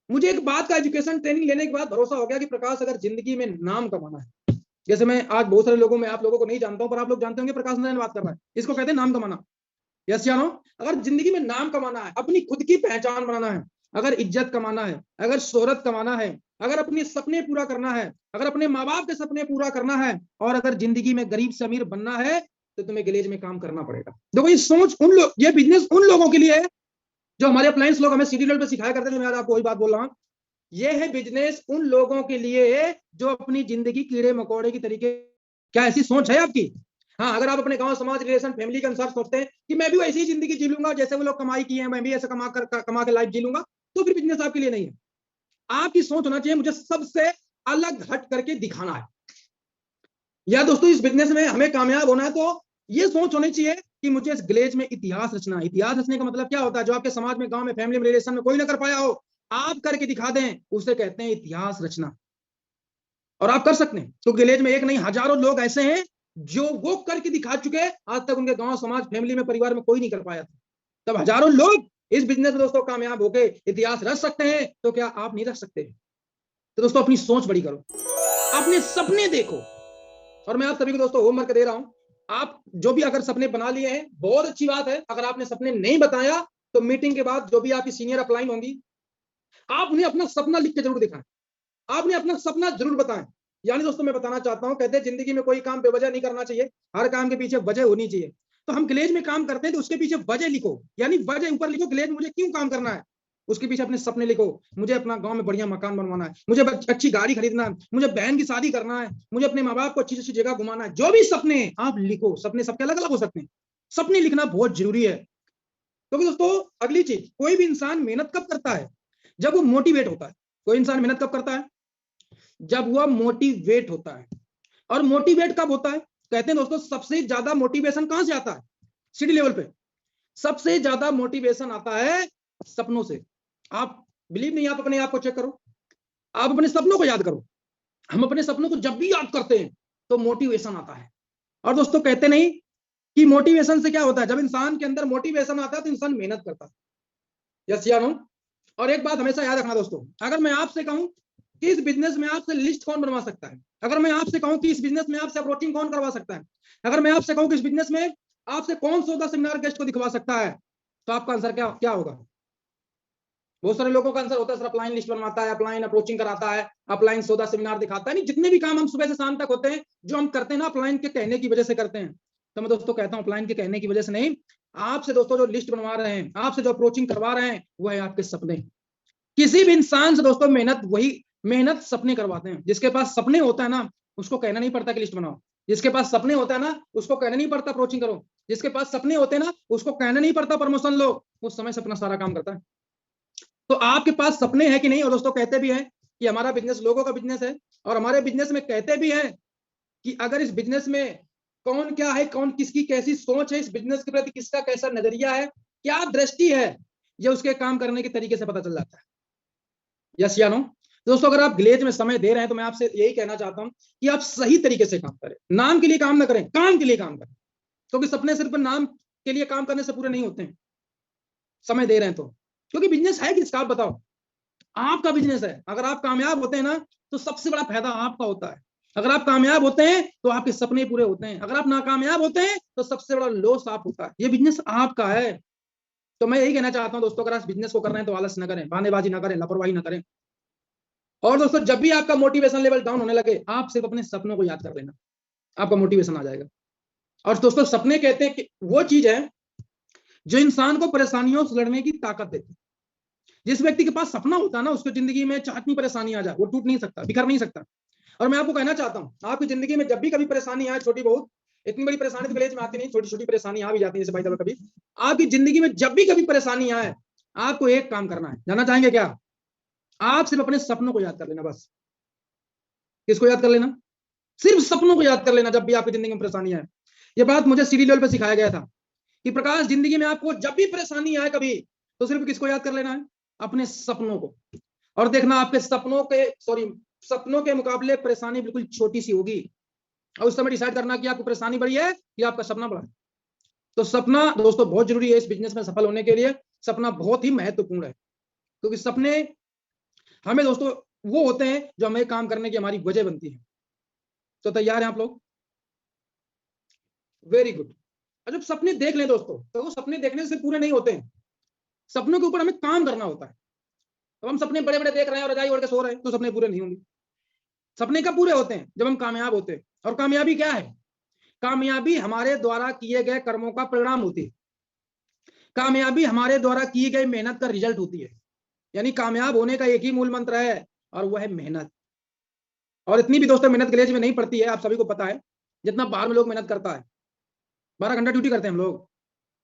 मुझे एक बात का एजुकेशन ट्रेनिंग लेने के बाद भरोसा हो गया कि प्रकाश अगर जिंदगी में नाम कमाना है, जैसे मैं आज बहुत सारे लोगों में आप लोगों को नहीं जानता हूं, पर आप लोग जानते होंगे प्रकाश नारायण बात कर रहा है, इसको कहते हैं नाम कमाना, यस या नो? अगर जिंदगी में नाम कमाना है, अपनी खुद की पहचान बनाना है, अगर इज्जत कमाना है, अगर शोहरत कमाना है, अगर अपने सपने पूरा करना है, अगर अपने माँ बाप के सपने पूरा करना है, और अगर जिंदगी में गरीब से अमीर बनना है, तो तुम्हें विलेज में काम करना पड़ेगा। देखो ये सोच उन लोग, ये बिजनेस उन लोगों के लिए है जो हमारे अप्लायंस लोग हमें सीडी लेवल पे सिखाया करते थे। मैं आज आपको वही बात बोल रहा हूँ, ये है बिजनेस उन लोगों के लिए जो अपनी जिंदगी कीड़े मकोड़े की तरीके। क्या ऐसी सोच है आपकी? हाँ, अगर आप अपने गांव समाज रिलेशन फैमिली के अनुसार सोचते हैं कि मैं भी वैसी ही जिंदगी जी लूंगा जैसे वो लोग कमाई किए हैं, मैं भी ऐसे कमा के लाइफ जी लूंगा, तो फिर बिजनेस आपके लिए नहीं है। आपकी सोच होना चाहिए मुझे सबसे अलग हट करके दिखाना है। या दोस्तों इस बिजनेस में हमें कामयाब होना है, तो ये सोच होनी चाहिए कि मुझे इस विलेज में इतिहास रचना है। इतिहास रचने का मतलब क्या होता है? जो आपके समाज में, गांव में, फैमिली में, रिलेशन में कोई ना कर पाया हो, आप करके दिखा दें, उसे कहते हैं इतिहास रचना। और आप कर सकते हैं, तो विलेज में एक नहीं हजारों लोग ऐसे हैं जो वो करके दिखा चुके, आज तक उनके गांव, समाज, फैमिली में, परिवार में कोई नहीं कर पाया था। तब हजारों लोग इस बिजनेस में दोस्तों कामयाब होके इतिहास रच सकते हैं, तो क्या आप नहीं रख सकते? तो दोस्तों अपनी सोच बड़ी करो, अपने सपने देखो। और मैं आप सभी को दोस्तों होमवर्क दे रहा हूं, आप जो भी अगर सपने बना लिए हैं बहुत अच्छी बात है। अगर आपने सपने नहीं बताया, तो मीटिंग के बाद जो भी आपकी सीनियर अपलाइन होंगी, आप उन्हें अपना सपना लिख के जरूर दिखाएं, आपने अपना सपना जरूर बताएं। यानी दोस्तों मैं बताना चाहता हूं, कहते हैं जिंदगी में कोई काम बेवजह नहीं करना चाहिए, हर काम के पीछे वजह होनी चाहिए। तो हम विलेज में काम करते हैं तो उसके पीछे वजह लिखो, यानी वजह ऊपर लिखो, विलेज मुझे क्यों काम करना है, उसके पीछे अपने सपने लिखो। मुझे अपना गांव में बढ़िया मकान बनवाना है, मुझे अच्छी गाड़ी खरीदना है, मुझे बहन की शादी करना है, मुझे अपने माँ बाप को अच्छी अच्छी जगह घुमाना है। जो भी सपने आप लिखो, सपने सबके अलग अलग हो सकते हैं, सपने लिखना बहुत जरूरी है। क्योंकि दोस्तों अगली चीज, कोई भी इंसान मेहनत कब करता है? जब वो मोटिवेट होता है। कोई इंसान मेहनत कब करता है? जब वह मोटिवेट होता है। और मोटिवेट कब होता है? कहते हैं दोस्तों सबसे ज्यादा मोटिवेशन कहां से आता है? सिटी लेवल पे सबसे ज्यादा मोटिवेशन आता है सपनों से। आप बिलीव नहीं, आप अपने आप को चेक करो, आप अपने सपनों को याद करो। हम अपने सपनों को जब भी याद करते हैं तो मोटिवेशन आता है। और दोस्तों कहते नहीं कि मोटिवेशन से क्या होता है? जब इंसान के अंदर मोटिवेशन आता है तो इंसान मेहनत करता है, यस या नो? और एक बात हमेशा याद रखना दोस्तों, अगर मैं आपसे कहूं कि इस बिजनेस में आपसे लिस्ट कौन बनवा सकता है, अगर मैं आपसे कहूं कि इस बिजनेस में आपसे अप्रोचिंग कौन करवा सकता है, अगर मैं आपसे कहूं कि इस बिजनेस में आपसे कौन 110 सेमिनार गेस्ट को दिखवा सकता है? तो आपका आंसर क्या क्या होगा? बहुत सारे लोगों का आंसर होता है सर अपलाइन लिस्ट बनवाता है, अपलाइन अप्रोचिंग कराता है, अपलाइन 110 सेमिनार दिखाता है। नहीं, जितने भी काम हम सुबह से शाम तक होते हैं, जो हम करते हैं ना, अपलाइन के कहने की वजह से करते हैं। तो मैं दोस्तों कहता हूं अपलाइन के कहने की वजह से नहीं, आपसे दोस्तों जो लिस्ट बनवा रहे हैं, आपसे जो अप्रोचिंग करवा रहे हैं, वो है आपके सपने। किसी भी इंसान से दोस्तों मेहनत सपने करवाते हैं। जिसके पास सपने होता है ना, उसको कहना नहीं पड़ता कि लिस्ट बनाओ। जिसके पास सपने होता है ना, उसको कहना नहीं पड़ता अप्रोचिंग करो। जिसके पास सपने होते हैं ना, उसको कहना नहीं पड़ता प्रमोशन लो। वो समय से अपना सारा काम करता है। तो आपके पास सपने हैं कि नहीं? और दोस्तों कहते भी हैं कि हमारा बिजनेस लोगों का बिजनेस है, और हमारे बिजनेस में कहते भी हैं कि अगर इस बिजनेस में कौन क्या है, कौन किसकी कैसी सोच है, इस बिजनेस के प्रति किसका कैसा नजरिया है, क्या दृष्टि है, ये उसके काम करने के तरीके से पता चल जाता है। यस या नो? दोस्तों अगर आप ग्लेज में समय दे रहे हैं तो मैं आपसे यही कहना चाहता हूं कि आप सही तरीके से काम करें। नाम के लिए काम ना करें, काम के लिए काम करें। क्योंकि सपने सिर्फ नाम के लिए काम करने से पूरे नहीं होते हैं। समय दे रहे हैं तो, क्योंकि बिजनेस है किसका? आप बताओ। आपका बिजनेस है। अगर आप कामयाब होते हैं ना, तो सबसे बड़ा फायदा आपका होता है। अगर आप कामयाब होते हैं तो आपके सपने पूरे होते हैं। अगर आप नाकामयाब होते हैं तो सबसे बड़ा लॉस आप होता है। ये बिजनेस आपका है। तो मैं यही कहना चाहता हूं दोस्तों, अगर आप बिजनेस को कर रहे हैं तो आलस ना करें, बहानेबाजी ना करें, लापरवाही ना करें। और दोस्तों जब भी आपका मोटिवेशन लेवल डाउन होने लगे, आप सिर्फ अपने सपनों को याद कर लेना, आपका मोटिवेशन आ जाएगा। और दोस्तों सपने कहते हैं कि वो चीज है जो इंसान को परेशानियों से लड़ने की ताकत देती है। जिस व्यक्ति के पास सपना होता है ना, उसकी जिंदगी में चाहे इतनी परेशानी आ जाए, वो टूट नहीं सकता, बिखर नहीं सकता। और मैं आपको कहना चाहता हूं, आपकी जिंदगी में जब भी कभी परेशानी आए, छोटी बहुत, इतनी बड़ी परेशानी तो विलेज में आती नहीं, छोटी छोटी परेशानी आ भी जाती है, जैसे भाई कभी आपकी जिंदगी में जब भी कभी परेशानी आए, आपको एक काम करना है। जानना चाहेंगे क्या? आप सिर्फ अपने सपनों को याद कर लेना, बस। किसको याद कर लेना? सिर्फ सपनों को याद कर लेना जब भी आपकी जिंदगी में परेशानी आए। ये बात मुझे सीढ़ी लेवल पे सिखाया गया था कि प्रकाश, जिंदगी में आपको जब भी परेशानी आए कभी, तो सिर्फ किसको याद कर लेना है? अपने सपनों को। और देखना आपके सपनों के मुकाबले परेशानी बिल्कुल छोटी सी होगी। और उस समय डिसाइड करना कि आपको परेशानी बड़ी है या आपका सपना बड़ा है। तो सपना दोस्तों बहुत जरूरी है इस बिजनेस में सफल होने के लिए। सपना बहुत ही महत्वपूर्ण है, क्योंकि सपने हमें दोस्तों वो होते हैं जो हमें काम करने की हमारी वजह बनती है। तो तैयार हैं आप लोग? Very good. जब सपने देख लें दोस्तों, तो वो सपने देखने से पूरे नहीं होते हैं। सपनों के ऊपर हमें काम करना होता है। तो हम सपने बड़े बड़े देख रहे हैं और रजाई ओढ़ के सो रहे हैं, तो सपने पूरे नहीं होंगे। सपने कब पूरे होते हैं? जब हम कामयाब होते हैं। और कामयाबी क्या है? कामयाबी हमारे द्वारा किए गए कर्मों का परिणाम होती है। कामयाबी हमारे द्वारा की गई मेहनत का रिजल्ट होती है। यानी कामयाब होने का एक ही मूल मंत्र है, और वह है मेहनत। और इतनी भी दोस्तों मेहनत विलेज में नहीं पड़ती है, आप सभी को पता है, जितना बाहर में लोग मेहनत करता है। 12 घंटा ड्यूटी करते हैं हम लोग?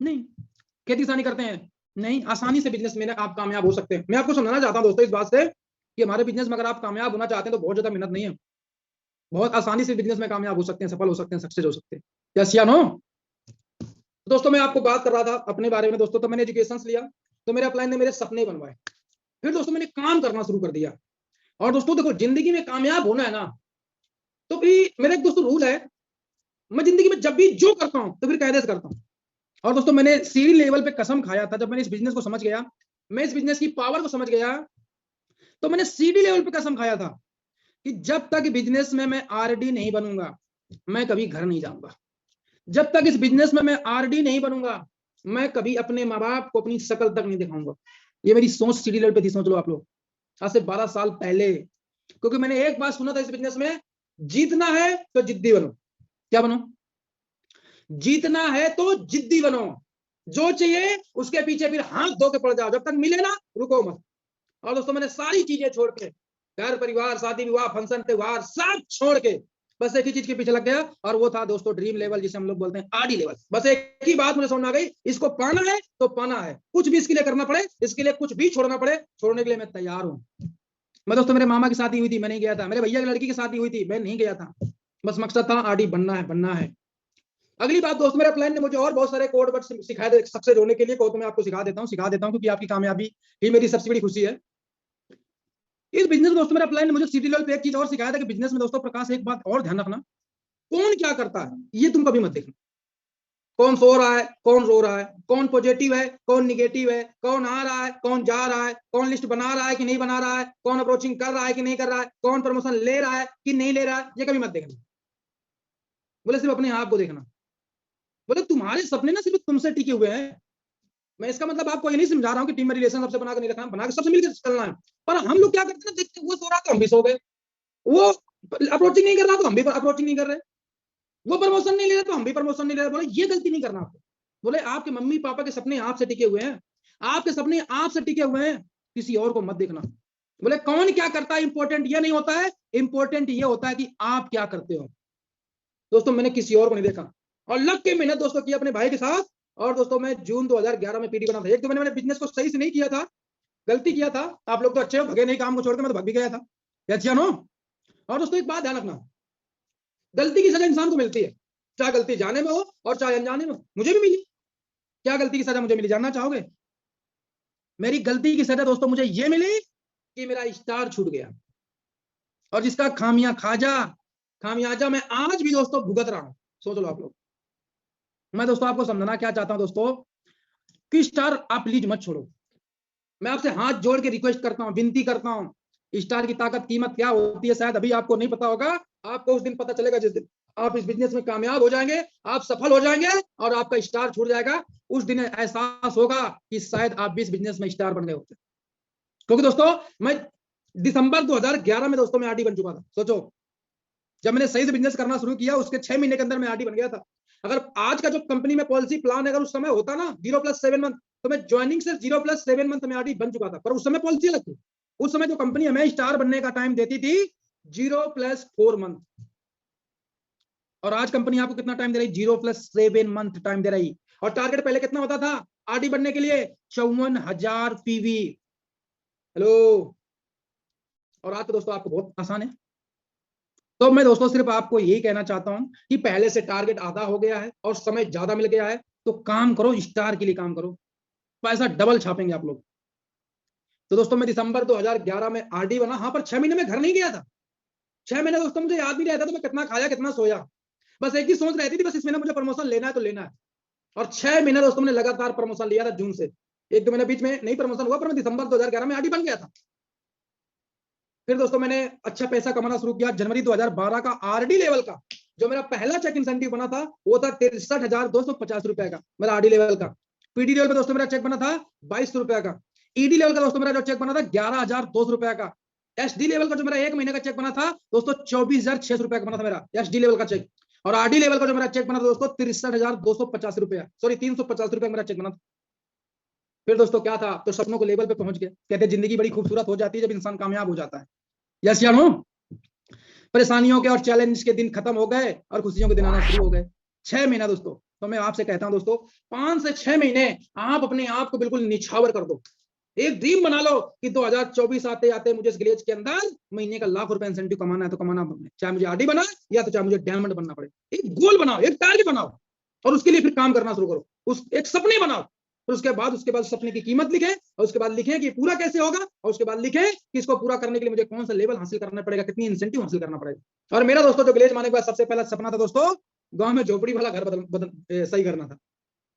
नहीं। खेती किसानी करते हैं? नहीं। आसानी से बिजनेस में आप कामयाब हो सकते हैं। मैं आपको समझाना चाहता हूं दोस्तों इस बात से कि हमारे बिजनेस में अगर आप कामयाब होना चाहते हैं तो बहुत ज्यादा मेहनत नहीं है। बहुत आसानी से बिजनेस में कामयाब हो सकते हैं, सफल हो सकते हैं, सक्सेस हो सकते हैं। यस या नो? दोस्तों मैं आपको बात कर रहा था अपने बारे में दोस्तों। तो मैंने एजुकेशन लिया, तो मेरे अपलाइन ने मेरे सपने बनवाए। फिर दोस्तों मैंने काम करना शुरू कर दिया। और दोस्तों देखो, जिंदगी में कामयाब होना है ना, तो भी मेरा एक दोस्तों रूल है, मैं जिंदगी में जब भी जो करता हूं तो फिर कायदे से करता हूं। और दोस्तों मैंने सीढ़ी लेवल पे कसम खाया था, जब मैंने इस बिजनेस को समझ गया, मैं इस बिजनेस की पावर को समझ गया, तो मैंने सीढ़ी लेवल पे कसम खाया था कि जब तक बिजनेस में मैं आरडी नहीं बनूंगा, मैं कभी घर नहीं जाऊंगा। जब तक इस बिजनेस में मैं आरडी नहीं बनूंगा, मैं कभी अपने माँ बाप को अपनी शक्ल तक नहीं दिखाऊंगा। ये मेरी सोच सीढ़ी लेवल पे थी, समझ लो आप लोग, आज से 12 साल पहले। क्योंकि मैंने एक बात सुना था इस बिजनेस में, जीतना है तो जिद्दी बनो। क्या बनो? जीतना है तो जिद्दी बनो। जो चाहिए उसके पीछे फिर हाथ धो के पड़ जाओ, जब तक मिले ना रुको मत। और दोस्तों मैंने सारी चीजें छोड़ के, घर परिवार, शादी विवाह, फंक्शन त्योहार सब छोड़ के बस एक ही चीज के पीछे लग गया, और वो था दोस्तों ड्रीम लेवल, जिसे हम लोग बोलते हैं आरडी लेवल। बस एक ही बात मुझे समझ आ गई, इसको पाना है तो पाना है, कुछ भी इसके लिए करना पड़े, इसके लिए कुछ भी छोड़ना पड़े, छोड़ने के लिए मैं तैयार हूं। मैं दोस्तों मेरे मामा की शादी हुई थी, मैं नहीं गया था। मेरे भैया की लड़की की शादी हुई थी, मैं नहीं गया था। बस मकसद था आरडी बनना है, बनना है। अगली बात दोस्तों, मेरे प्लान ने मुझे और बहुत सारे कोड वर्ड सिखाए थे सक्सेस होने के लिए। तो मैं आपको सिखा देता हूं क्योंकि आपकी कामयाबी ही मेरी सबसे बड़ी खुशी है। इस बिजनेस में दोस्तों मेरा प्लान ने मुझे सीटी लेवल पे एक चीज और सिखाया था कि बिजनेस में दोस्तों प्रकाश, एक बात और ध्यान रखना, कौन क्या करता है ये तुम कभी मत देखना। कौन सो रहा है, कौन रो रहा है, कौन पॉजिटिव है, कौन निगेटिव है, कौन आ रहा है, कौन जा रहा है, कौन लिस्ट बना रहा है कि नहीं बना रहा है, कौन अप्रोचिंग कर रहा है कि नहीं कर रहा है, कौन प्रमोशन ले रहा है कि नहीं ले रहा है, ये कभी मत देखना। बोले सिर्फ अपने आप को देखना। बोले तुम्हारे सपने ना सिर्फ तुमसे टिके हुए हैं। मैं इसका मतलब आपको ये नहीं समझा रहा हूँ कि टीम में रिलेशन सबसे बनाकर नहीं रखना, बनाकर सबसे मिलकर चलना है। पर हम लोग क्या करते हैं ना, देखते वो सो रहा तो हम भी सो गए, वो अप्रोचिंग नहीं कर रहा तो हम भी अप्रोचिंग नहीं कर रहे, वो प्रमोशन नहीं ले रहे तो हम भी प्रमोशन नहीं ले रहे। बोले ये गलती नहीं करना आपको। बोले आपके मम्मी पापा के सपने आपसे टिके हुए हैं, आपके सपने आपसे टिके हुए हैं, किसी और को मत देखना। बोले कौन क्या करता है इंपॉर्टेंट ये नहीं होता है, इंपॉर्टेंट ये होता है कि आप क्या करते हो। दोस्तों मैंने किसी और को नहीं देखा और लग के मेहनत दोस्तों की अपने भाई के साथ। और दोस्तों मैं जून 2011 में पीडी बना था। एक तो मैंने बिजनेस को सही से नहीं किया था, गलती किया था। आप लोग तो अच्छे हो, भगे नहीं काम को छोड़कर, मैं तो भाग भी गया था, अच्छा नो। और दोस्तों एक बात ध्यान रखना, गलती की सजा इंसान को मिलती है, चाहे गलती जाने में हो और चाहे अनजाने में। मुझे भी मिली, क्या गलती की सजा मुझे मिली जानना चाहोगे? मेरी गलती की सजा दोस्तों मुझे ये मिली कि मेरा स्टार छूट गया, और जिसका खामियाजा मैं आज भी दोस्तों भुगत रहा हूं। सोच लो आप लोग। मैं दोस्तों आपको समझाना क्या चाहता हूं दोस्तों, कि स्टार आप प्लीज मत छोड़ो। मैं आपसे हाथ जोड़ के रिक्वेस्ट करता हूं, विनती करता हूं। स्टार की ताकत कीमत क्या होती है शायद अभी आपको नहीं पता होगा, आपको उस दिन पता चलेगा जिस दिन आप इस बिजनेस में कामयाब हो जाएंगे, आप सफल हो जाएंगे और आपका स्टार छूट जाएगा। उस दिन एहसास होगा कि शायद आप भी इस बिजनेस में स्टार बन गए होते। क्योंकि दोस्तों मैं दिसंबर 2011 में दोस्तों मैं आरडी बन चुका था। सोचो, जब मैंने सही से बिजनेस करना शुरू किया उसके 6 महीने के अंदर मैं आरडी बन गया था। अगर आज का जो कंपनी में पॉलिसी प्लान अगर उस समय होता ना 0+7 मंथ, तो मैं ज्वाइनिंग से 0+7 मंथ में आरडी बन चुका था। पर उस समय पॉलिसी अलग थी। उस समय जो कंपनी हमें स्टार बनने का टाइम देती थी 0+4 मंथ, और आज कंपनी आपको कितना टाइम दे रही? 0+7 मंथ टाइम दे रही। और टारगेट पहले कितना होता था आरडी बनने के लिए? 54,000 पीवी। हेलो। और आज तो दोस्तों आपको बहुत आसान है। तो मैं दोस्तों सिर्फ आपको यही कहना चाहता हूं कि पहले से टारगेट आधा हो गया है और समय ज्यादा मिल गया है, तो काम करो, स्टार के लिए काम करो, पैसा डबल छापेंगे आप लोग। तो दोस्तों मैं दिसंबर 2011 में आरडी बना। हाँ, पर 6 महीने में घर नहीं गया था। 6 महीने दोस्तों मुझे याद नहीं रहता था मैं कितना खाया कितना सोया। बस एक ही सोच रहती थी, बस इस महीने मुझे प्रमोशन लेना है तो लेना है। और 6 महीने दोस्तों मैंने लगातार प्रमोशन लिया था जून से। एक दो महीने बीच में नहीं प्रमोशन हुआ, पर मैं दिसंबर 2011 में आरडी बन गया था। फिर दोस्तों मैंने अच्छा पैसा कमाना शुरू किया। जनवरी 2012 का आरडी लेवल का जो मेरा पहला चेक इंसेंटिव बना था वो था 63,250 रुपए का, मेरा आरडी लेवल का। पीडी लेवल पे दोस्तों मेरा चेक बना था 2200 रुपए का। ईडी लेवल का दोस्तों मेरा जो चेक बना था 11,200 रुपए का। एसडी लेवल का जो मेरा 1 महीने का चेक बना था दोस्तों 24,600 रुपए का बना था मेरा एसडी लेवल का चेक। और आरडी लेवल का जो मेरा चेक बना था दोस्तों 63,250 रुपया, सॉरी 350 रुपए मेरा चेक बना था। फिर दोस्तों क्या था, तो सपनों को लेवल पे पहुंच गए। कहते जिंदगी बड़ी खूबसूरत हो जाती है जब इंसान कामयाब हो जाता है। यस या नो? परेशानियों के और चैलेंज के दिन खत्म हो गए और खुशियों के दिन आना शुरू हो गए। 6 महीना दोस्तों, तो मैं आपसे कहता हूं दोस्तों 5 से 6 महीने आप अपने आप को बिल्कुल निछावर कर दो। एक ड्रीम बना लो कि 2024 आते आते मुझे इस विलेज के अंदर महीने का लाख रुपए इंसेंटिव कमाना है तो कमाना, चाहे मुझे आरडी बना या तो चाहे मुझे डायमंड बनना पड़े। एक गोल बनाओ, एक टारगेट बनाओ और उसके लिए फिर काम करना शुरू करो। उस एक सपने बनाओ, फिर उसके बाद सपने की कीमत लिखें और उसके बाद लिखें कि पूरा कैसे होगा, और उसके बाद लिखें कि इसको पूरा करने के लिए मुझे कौन सा लेवल हासिल करना पड़ेगा, कितनी इंसेंटिव हासिल करना पड़ेगा। और मेरा दोस्तों जो विलेज माने के बाद सबसे पहला सपना था दोस्तों गांव में झोपड़ी वाला घर सही करना था।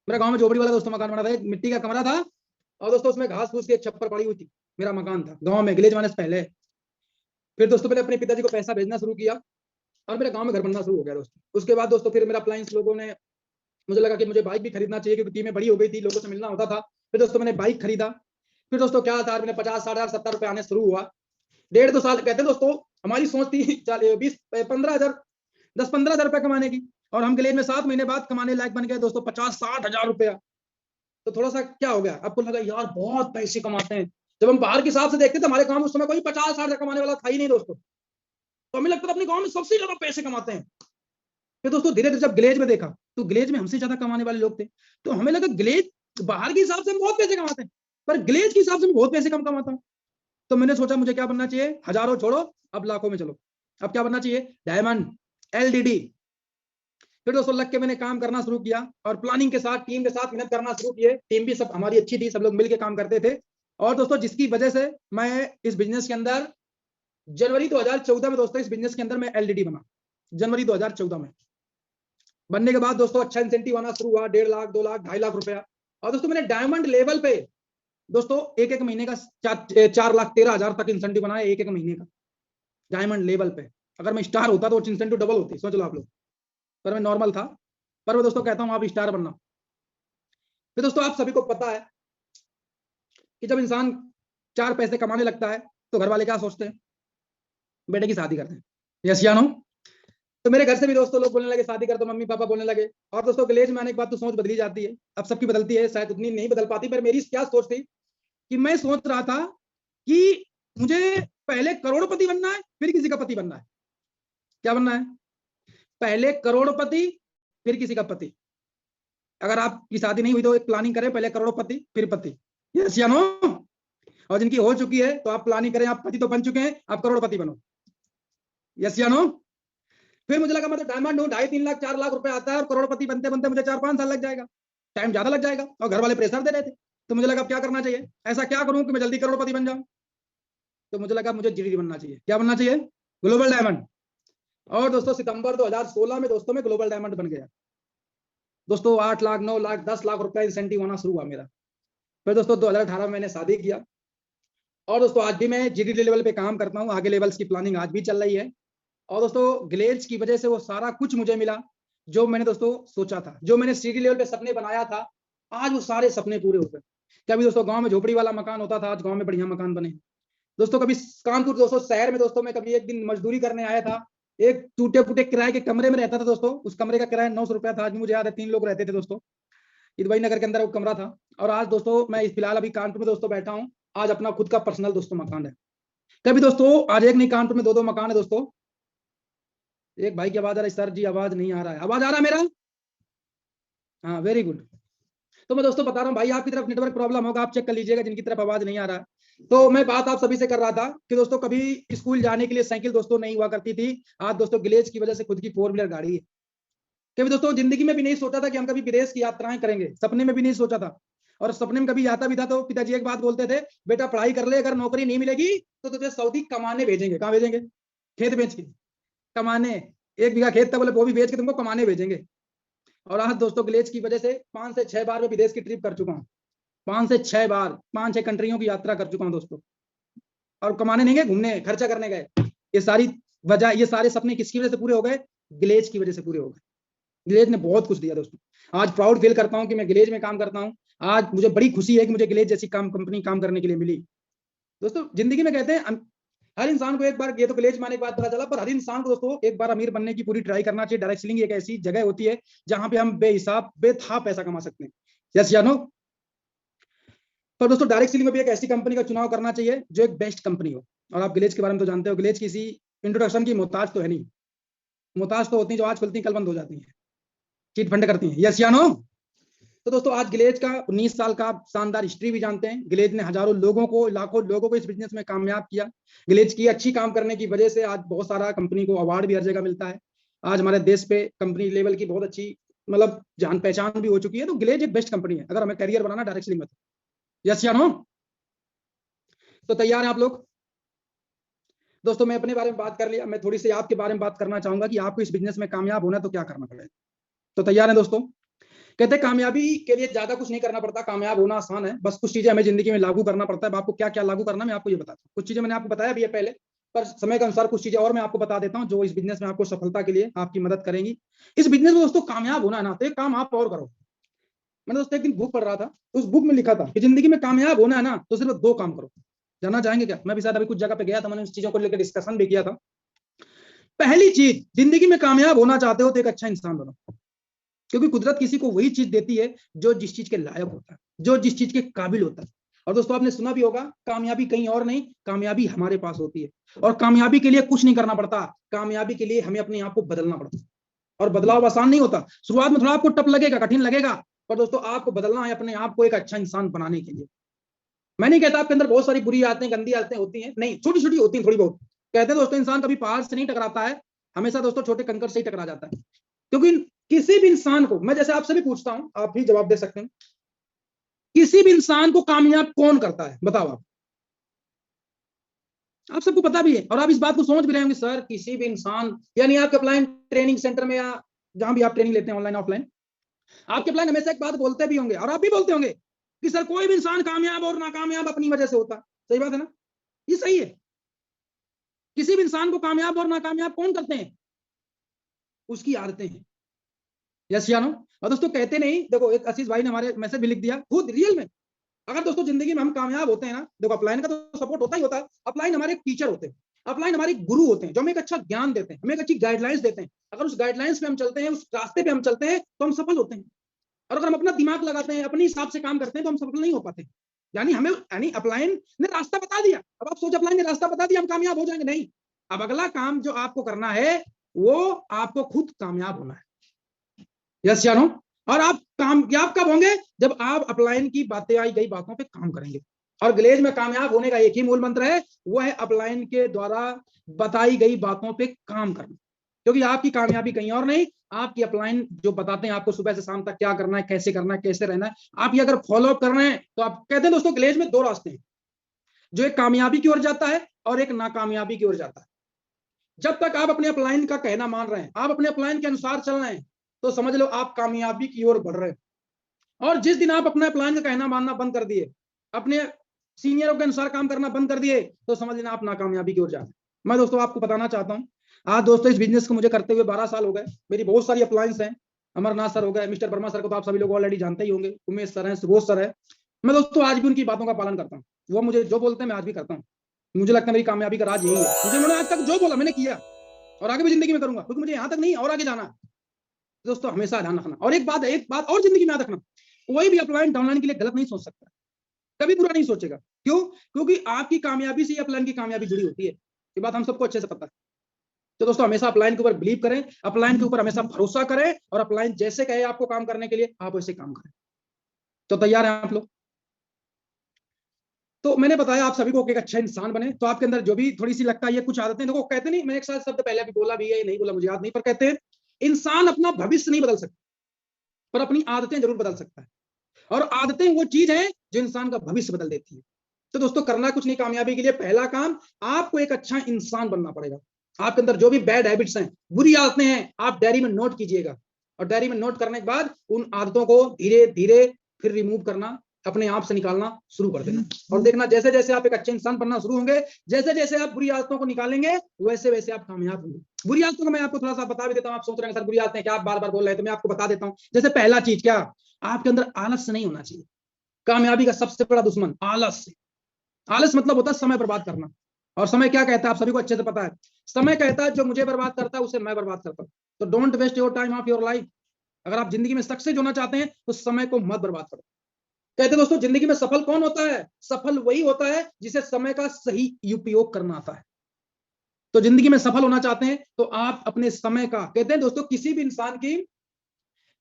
मेरा गांव में झोपड़ी वाला दोस्तों मकान बना था, एक मिट्टी का कमरा था और दोस्तों उसमें घास फूस की एक छप्पर पड़ी हुई थी। मेरा मकान था गांव में विलेज माने से पहले। फिर दोस्तों मैंने अपने पिताजी को पैसा भेजना शुरू किया और मेरे गांव में घर बनना शुरू हो गया दोस्तों। उसके बाद दोस्तों फिर मेरा अप्लायंस लोगों ने, मुझे लगा कि मुझे बाइक भी खरीदना चाहिए क्योंकि टीमें बड़ी हो गई थी, लोगों से मिलना होता था। फिर दोस्तों मैंने बाइक खरीदा। फिर दोस्तों क्या था, मैंने 50, 60, 70 रुपए आने शुरू हुआ। 1.5-2 साल कहते दोस्तों हमारी सोच थी 20-15 हजार 10-15 हजार रुपए कमाने की, और हम विलेज में 7 महीने बाद कमाने लायक बन गए दोस्तों 50-60 हजार रुपया। तो थोड़ा सा क्या हो गया, आपको लगा यार बहुत पैसे कमाते हैं। जब हम बाहर के हिसाब से देखते थे हमारे गांव में उस समय कोई 50-60 हजार कमाने वाला था ही नहीं दोस्तों। तो हमें लगता था अपने गांव में सबसे ज्यादा पैसे कमाते हैं। फिर दोस्तों धीरे धीरे जब विलेज में देखा तो विलेज में हमसे ज्यादा कमाने वाले लोग थे। तो हमें लगा विलेज बाहर के हिसाब से हम बहुत पैसे कमाते हैं, पर विलेज के हिसाब से मैं बहुत पैसे कम कमाता हूँ। तो मैंने सोचा मुझे क्या बनना चाहिए, हजारों छोड़ो अब लाखों में चलो। अब क्या बनना चाहिए, डायमंड, एलडीडी। फिर दोस्तों लग के मैंने काम करना शुरू किया और प्लानिंग के साथ टीम के साथ मेहनत करना शुरू किए। टीम भी सब हमारी अच्छी थी, सब लोग मिलकर काम करते थे। और दोस्तों जिसकी वजह से मैं इस बिजनेस के अंदर जनवरी 2014 में दोस्तों इस बिजनेस के अंदर मैं एलडीडी बना। जनवरी 2014 में बनने के बाद दोस्तों अच्छा इंसेंटिव आना शुरू हुआ, 1.5 लाख, 2 लाख, 2.5 लाख रुपया। और दोस्तों मैंने डायमंड लेवल पे दोस्तों एक महीने का 4,13,000 तक इंसेंटिव बनाया, एक महीने का डायमंड लेवल पे। अगर मैं स्टार होता तो इंसेंटिव डबल होती, सोच लो आप लोग, पर मैं नॉर्मल था। पर मैं दोस्तों कहता हूं आप स्टार बनना। फिर दोस्तों आप सभी को पता है कि जब इंसान 4 पैसे कमाने लगता है तो घर वाले क्या सोचते हैं, बेटे की शादी करते हैं। यस या नो? तो मेरे घर से भी दोस्तों लोग बोलने लगे शादी कर दो, मम्मी पापा बोलने लगे। और दोस्तों विलेज में आने के बाद तो सोच बदली जाती है, अब सबकी बदलती है, शायद उतनी नहीं बदल पाती, पर मेरी क्या सोच थी कि मैं सोच रहा था कि मुझे पहले करोड़पति बनना है फिर किसी का पति बनना है। क्या बनना है? पहले करोड़पति फिर किसी का पति। अगर आपकी शादी नहीं हुई तो एक प्लानिंग करें, पहले करोड़पति फिर पति। यस या नो? और जिनकी हो चुकी है तो आप प्लानिंग करें, आप पति तो बन चुके हैं, आप करोड़पति बनो। यस या नो? फिर मुझे लगा मैं तो डायमंड हूँ, 2.5-3 लाख 4 लाख रुपए आता है और करोड़पति बनते बनते मुझे 4-5 साल लग जाएगा, टाइम ज्यादा लग जाएगा, और घर वाले प्रेशर दे रहे थे। तो मुझे लगा क्या करना चाहिए, ऐसा क्या करूं कि मैं जल्दी करोड़पति बन जाऊं। तो मुझे लगा मुझे जीडी बनना चाहिए। क्या बनना चाहिए? Global diamond. और दोस्तों सितंबर 2016 में दोस्तों मैं ग्लोबल डायमंड बन गया। दोस्तों 8 लाख 9 लाख 10 लाख रुपए इंसेंटिव आना शुरू हुआ मेरा। फिर दोस्तों 2018 में मैंने शादी किया। और दोस्तों आज भी मैं जीडी लेवल पे काम करता हूँ, आगे लेवल्स की प्लानिंग आज भी चल रही है। और दोस्तों ग्लेज की वजह से वो सारा कुछ मुझे मिला जो मैंने दोस्तों सोचा था, जो मैंने सीडी लेवल पे सपने बनाया था, आज वो सारे सपने पूरे हो गए। कभी दोस्तों गांव में झोपड़ी वाला मकान होता था, आज गांव में बढ़िया मकान बने। दोस्तों कभी कानपुर दोस्तों शहर में दोस्तों मैं कभी एक दिन मजदूरी करने आया था, एक टूटे फूटे किराए के कमरे में रहता था दोस्तों, उस कमरे का किराया 900 रुपया था। आज भी मुझे याद है 3 लोग रहते थे दोस्तों, इदवाई नगर के अंदर वो कमरा था। और आज दोस्तों मैं फिलहाल अभी कानपुर में दोस्तों बैठा हूँ, आज अपना खुद का पर्सनल दोस्तों मकान है। कभी दोस्तों आज एक नहीं, कानपुर में 2-2 मकान है दोस्तों। एक भाई की आवाज आ रही है, सर जी आवाज नहीं आ रहा है, आवाज आ रहा है मेरा? हाँ वेरी गुड। तो मैं दोस्तों बता रहा हूँ भाई, आपकी तरफ नेटवर्क प्रॉब्लम होगा, आप चेक कर लीजिएगा जिनकी तरफ आवाज नहीं आ रहा है। तो मैं बात आप सभी से कर रहा था कि दोस्तों कभी स्कूल जाने के लिए साइकिल दोस्तों नहीं हुआ करती थी, आज दोस्तों ग्लेज की वजह से खुद की 4 व्हीलर गाड़ी है। कभी दोस्तों जिंदगी में भी नहीं सोचा था कि हम कभी विदेश की यात्राएं करेंगे, सपने में भी नहीं सोचा था। और सपने में कभी आता भी था तो पिताजी एक बात बोलते थे, बेटा पढ़ाई कर ले, अगर नौकरी नहीं मिलेगी तो तुझे सऊदी कमाने भेजेंगे। कहाँ भेजेंगे? खेत बेच के कमाने। 1 बीघा खेत था, बोले वो भी बेच के तुमको कमाने भेजेंगे। और आज दोस्तों ग्लेज की वजह से 5 से 6 बार मैं विदेश की ट्रिप कर चुका हूँ, 5 से 6 बार, 5-6 कंट्रियों की यात्रा कर चुका हूँ दोस्तों। और कमाने नहीं गए, घूमने खर्चा करने गए। ये सारी वजह, ये सारे सपने किसकी वजह से पूरे हो गए? ग्लेज की वजह से पूरे हो गए। ग्लेज ने बहुत कुछ दिया दोस्तों। आज प्राउड फील करता हूं कि मैं ग्लेज में काम करता हूं। आज मुझे बड़ी खुशी है कि मुझे ग्लेज जैसी कंपनी काम करने के लिए मिली। दोस्तों जिंदगी में कहते हैं हर इंसान को एक बार, ये तो ग्लेज में आने के बाद पता चला, पर हर इंसान को दोस्तों एक बार अमीर बनने की पूरी ट्राई करना चाहिए। डायरेक्ट सेलिंग एक ऐसी जगह होती है जहां पे हम बेहिसाब बेथा पैसा कमा सकते हैं। यस या नो? तो दोस्तों डायरेक्ट सेलिंग में भी एक ऐसी कंपनी का चुनाव करना चाहिए जो एक बेस्ट कंपनी हो। और आप ग्लेज के बारे में तो जानते हो, ग्लेज किसी इंट्रोडक्शन की मोहताज तो है नहीं। मोहताज तो होती है जो आज खुलती कल बंद हो जाती है, चीट फंड करती हैं। यस या नो? तो दोस्तों आज ग्लेज का 19 साल का शानदार हिस्ट्री भी जानते हैं। ग्लेज ने हजारों लोगों को, लाखों लोगों को इस बिजनेस में कामयाब किया। ग्लेज की अच्छी काम करने की वजह से आज बहुत सारा कंपनी को अवार्ड भी हर जगह मिलता है। आज हमारे देश पे कंपनी लेवल की बहुत अच्छी मतलब जान पहचान भी हो चुकी है। तो ग्लेज एक बेस्ट कंपनी है अगर हमें करियर बनाना डायरेक्ट सेलिंग में। यस या नो? तो तैयार हैं आप लोग? दोस्तों मैं अपने बारे में बात कर लिया, मैं थोड़ी सी आपके बारे में बात करना चाहूंगा कि आपको इस बिजनेस में कामयाब होना तो क्या करना पड़ेगा। तो तैयार हैं दोस्तों? कहते हैं कामयाबी के लिए ज्यादा कुछ नहीं करना पड़ता, कामयाब होना आसान है, बस कुछ चीजें हमें जिंदगी में लागू करना पड़ता है। आपको क्या क्या लागू करना मैं आपको ये बताता हूँ। कुछ चीजें मैंने आपको बताया भी है पहले, पर समय के अनुसार कुछ चीजें और मैं आपको बता देता हूँ जो इस बिजनेस में आपको सफलता के लिए आपकी मदद करेंगी। इस बिजनेस में दोस्तों कामयाब होना है ना, तो एक काम आप और करो। मैंने दोस्तों एक दिन बुक पढ़ रहा था, उस बुक में लिखा था कि जिंदगी में कामयाब होना है ना तो सिर्फ 2 काम करो। जानना चाहेंगे क्या? मैं भी शायद अभी कुछ जगह पे गया था, मैंने उस चीजों को लेकर डिस्कशन भी किया था। पहली चीज, जिंदगी में कामयाब होना चाहते हो तो एक अच्छा इंसान बनो, क्योंकि कुदरत किसी को वही चीज देती है जो जिस चीज के लायक होता है, जो जिस चीज के काबिल होता है। और दोस्तों आपने सुना भी होगा, कामयाबी कहीं और नहीं, कामयाबी हमारे पास होती है। और कामयाबी के लिए कुछ नहीं करना पड़ता, कामयाबी के लिए हमें अपने आप को बदलना पड़ता है। और बदलाव आसान नहीं होता, शुरुआत में थोड़ा आपको टफ लगेगा, कठिन लगेगा, पर दोस्तों आपको बदलना है अपने आप को एक अच्छा इंसान बनाने के लिए। मैं नहीं कहता आपके अंदर बहुत सारी बुरी आदतें, गंदी आदतें होती हैं, नहीं, छोटी छोटी होती हैं, थोड़ी बहुत। कहते हैं दोस्तों इंसान कभी पहाड़ से नहीं टकराता है, हमेशा दोस्तों छोटे कंकर से ही टकरा जाता है। क्योंकि किसी भी इंसान को, मैं जैसे आपसे भी पूछता हूं, आप भी जवाब दे सकते हैं, किसी भी इंसान को कामयाब कौन करता है बताओ आप सबको पता भी है और आप इस बात को समझ भी रहे होंगे, सर किसी भी इंसान, यानी आपके ऑफलाइन ट्रेनिंग सेंटर में या जहां भी आप ट्रेनिंग लेते हैं ऑनलाइन ऑफलाइन, आपके ऑफलाइन हमेशा एक बात बोलते भी होंगे और आप भी बोलते होंगे कि सर कोई भी इंसान कामयाब और नाकामयाब अपनी वजह से होता है। सही बात है ना? ये सही है। किसी भी इंसान को कामयाब और नाकामयाब कौन करते हैं? उसकी आदतें हैं। यस या नो। और दोस्तों कहते नहीं, देखो एक आशीष भाई ने हमारे मैसेज भी लिख दिया, खुद रियल में अगर दोस्तों जिंदगी में हम कामयाब होते हैं ना, देखो अपलाइन का तो सपोर्ट होता ही होता है, अपलाइन हमारे टीचर होते हैं, अपलाइन हमारे गुरु होते हैं, जो हमें एक अच्छा ज्ञान देते हैं, हमें एक अच्छी गाइडलाइंस देते हैं। अगर उस गाइडलाइंस पे हम चलते हैं, उस रास्ते पे हम चलते हैं, तो हम सफल होते हैं। और अगर हम अपना दिमाग लगाते हैं, अपने हिसाब से काम करते हैं, तो हम सफल नहीं हो पाते। यानी हमें, यानी अपलाइन ने रास्ता बता दिया, अब आप सोच अपलाइन ने रास्ता बता दिया हम कामयाब हो जाएंगे, नहीं। अब अगला काम जो आपको करना है वो आपको खुद कामयाब होना है। यस या नो। और आप कामयाब कब होंगे? जब आप अपलाइन की बातें आई गई बातों पे काम करेंगे। और ग्लेज में कामयाब होने का एक ही मूल मंत्र है, वो है अपलाइन के द्वारा बताई गई बातों पे काम करना। क्योंकि आपकी कामयाबी कहीं और नहीं, आपकी अपलाइन जो बताते हैं आपको सुबह से शाम तक क्या करना है, कैसे करना है, कैसे रहना है, आप ये अगर फॉलो अप कर रहे हैं तो आप कहते हैं दोस्तों ग्लेज में दो रास्ते हैं, जो एक कामयाबी की ओर जाता है और एक नाकामयाबी की ओर जाता है। जब तक आप अपने अपलाइन का कहना मान रहे हैं, आप अपने अपलाइन के अनुसार चल रहे हैं, तो समझ लो आप कामयाबी की ओर बढ़ रहे हैं। और जिस दिन आप अपने अपलाइन का कहना मानना बंद कर दिए, अपने सीनियरों के अनुसार काम करना बंद कर दिए, तो समझ लेना आप नाकामयाबी की ओर जा रहे हैं। मैं दोस्तों आपको बताना चाहता हूं, आज दोस्तों इस बिजनेस को मुझे करते हुए 12 साल हो गए। मेरी बहुत सारी अपलाइंस हैं। अमरनाथ सर हो गए, मिस्टर वर्मा सर को तो आप सभी लोग ऑलरेडी जानते ही होंगे, उमेश सर हैं, सुबोध सर है। मैं दोस्तों आज भी उनकी बातों का पालन करता हूँ, वो मुझे जो बोलते हैं मैं आज भी करता हूँ। मुझे लगता है मेरी कामयाबी का राज यही है, मुझे उन्होंने आज तक जो बोला मैंने किया, और आगे भी जिंदगी में करूंगा, क्योंकि मुझे यहाँ तक नहीं और आगे जाना है। दोस्तों हमेशा ध्यान रखना, और एक बात और जिंदगी में याद रखना, कोई भी अपलाइन डाउनलाइन के लिए गलत नहीं सोच सकता, कभी बुरा नहीं सोचेगा। क्यों? क्योंकि आपकी कामयाबी से अपलाइन की कामयाबी जुड़ी होती है, ये बात हम सबको अच्छे से पता है। तो दोस्तों हमेशा अपलाइन के ऊपर बिलीव करें, अपलाइन के ऊपर हमेशा भरोसा करें, और अपलाइन जैसे कहे आपको काम करने के लिए आप वैसे काम करें। तो तैयार हैं आप लोग? तो मैंने बताया आप सभी को एक अच्छा इंसान बने, तो आपके अंदर जो भी थोड़ी सी लगता है ये कुछ आदतें, देखो कहते नहीं, मैंने एक साथ शब्द पहले भी बोला भी है, नहीं बोला मुझे याद नहीं, पर कहते हैं इंसान अपना भविष्य नहीं बदल सकता, पर अपनी आदतें जरूर बदल सकता है। और आदतें वो चीज है जो इंसान का भविष्य बदल देती है। तो दोस्तों करना कुछ नहीं कामयाबी के लिए, पहला काम आपको एक अच्छा इंसान बनना पड़ेगा। आपके अंदर जो भी बैड हैबिट्स हैं, बुरी आदतें हैं, आप डायरी में नोट कीजिएगा, और डायरी में नोट करने के बाद उन आदतों को धीरे धीरे फिर रिमूव करना, अपने आप से निकालना शुरू कर देना। और देखना जैसे जैसे आप एक अच्छे इंसान बनना शुरू होंगे, जैसे जैसे आप बुरी आदतों को निकालेंगे, वैसे वैसे आप कामयाब होंगे। बुरी आदतों को मैं आपको थोड़ा सा बता भी देता हूं। आप सोच रहे हैं सर बुरी आदतें क्या, आप बार बार बोल रहे हैं, तो मैं आपको बता देता हूं। जैसे पहला चीज क्या, आपके अंदर आलस नहीं होना चाहिए। कामयाबी का सबसे बड़ा दुश्मन आलस। आलस मतलब होता है समय बर्बाद करना। और समय क्या कहता है आप सभी को अच्छे से पता है, समय कहता है जो मुझे बर्बाद करता है उसे मैं बर्बाद करता हूं। तो don't waste your time of your life. अगर आप जिंदगी में सक्सेस होना चाहते हैं तो समय को मत बर्बाद करो। कहते हैं दोस्तों जिंदगी में सफल कौन होता है? सफल वही होता है जिसे समय का सही उपयोग करना आता है। तो जिंदगी में सफल होना चाहते हैं तो आप अपने समय का, कहते हैं दोस्तों किसी भी इंसान की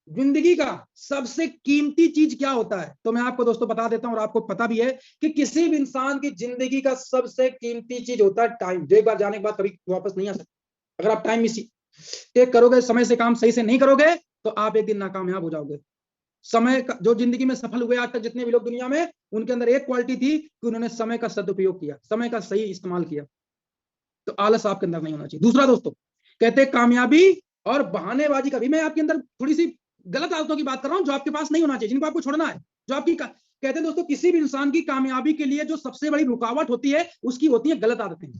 जिंदगी का सबसे कीमती चीज क्या होता है, तो मैं आपको दोस्तों बता देता हूं, और आपको पता भी है कि किसी भी इंसान की जिंदगी का सबसे कीमती चीज होता है टाइम, जो एक बार जाने के बाद कभी वापस नहीं आ सकता। अगर आप टाइम मिस टेक करोगे, समय से काम सही से नहीं करोगे, तो आप एक दिन नाकामयाब हो जाओगे। समय का, जो जिंदगी में सफल हुए आज तक जितने भी लोग दुनिया में, उनके अंदर एक क्वालिटी थी कि उन्होंने समय का सदुपयोग किया, समय का सही इस्तेमाल किया। तो आलस आपके अंदर नहीं होना चाहिए। दूसरा दोस्तों, कहते हैं कामयाबी और बहानेबाजी का भी, मैं आपके अंदर थोड़ी सी गलत आदतों की बात कर रहा हूं जो आपके पास नहीं होना चाहिए, जिनको आपको छोड़ना है। जो आपकी कहते हैं दोस्तों किसी भी इंसान की कामयाबी के लिए जो सबसे बड़ी रुकावट होती है उसकी होती है गलत आदतें।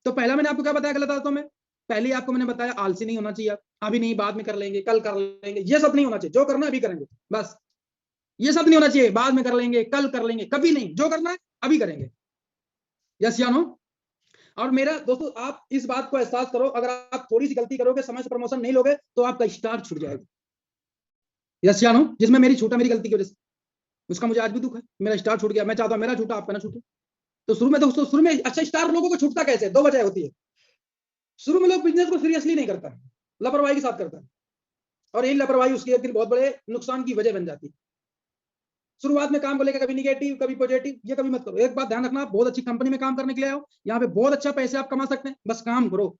तो पहला मैंने आपको क्या बताया गलत आदतों में? पहले आपको मैंने बताया आलसी नहीं होना चाहिए, अभी नहीं बाद में कर लेंगे, कल कर लेंगे, ये सब नहीं होना चाहिए। जो करना है अभी करेंगे, बस। ये सब नहीं होना चाहिए, बाद में कर लेंगे, कल कर लेंगे, कभी नहीं। जो करना है अभी करेंगे। यस या नो? और मेरा दोस्तों आप इस बात को एहसास करो, अगर आप थोड़ी सी गलती करोगे, समय से प्रमोशन नहीं लोगे, तो आपका स्टार छूट जाएगा। यस या नो? जिसमें मेरी छूटा मेरी गलती की वजह से, उसका मुझे आज भी दुख है, मेरा स्टार छूट गया। मैं चाहता हूं मेरा छूटा, आपका ना छूटे। तो शुरू में दोस्तों, शुरू में अच्छा स्टार लोगों को छूटता कैसे? दो वजह होती है। शुरू में लोग बिजनेस को सीरियसली नहीं करता, लापरवाही के साथ करता है, और यही लापरवाही उसकी एक दिन बहुत बड़े नुकसान की वजह बन जाती है। शुरुआत में काम को लेकर कभी निगेटिव कभी पॉजिटिव, ये कभी मत करो। एक बात ध्यान रखना, आप बहुत अच्छी कंपनी में काम करने के लिए आओ, यहाँ पे बहुत अच्छा पैसे आप कमा सकते हैं, बस काम करो,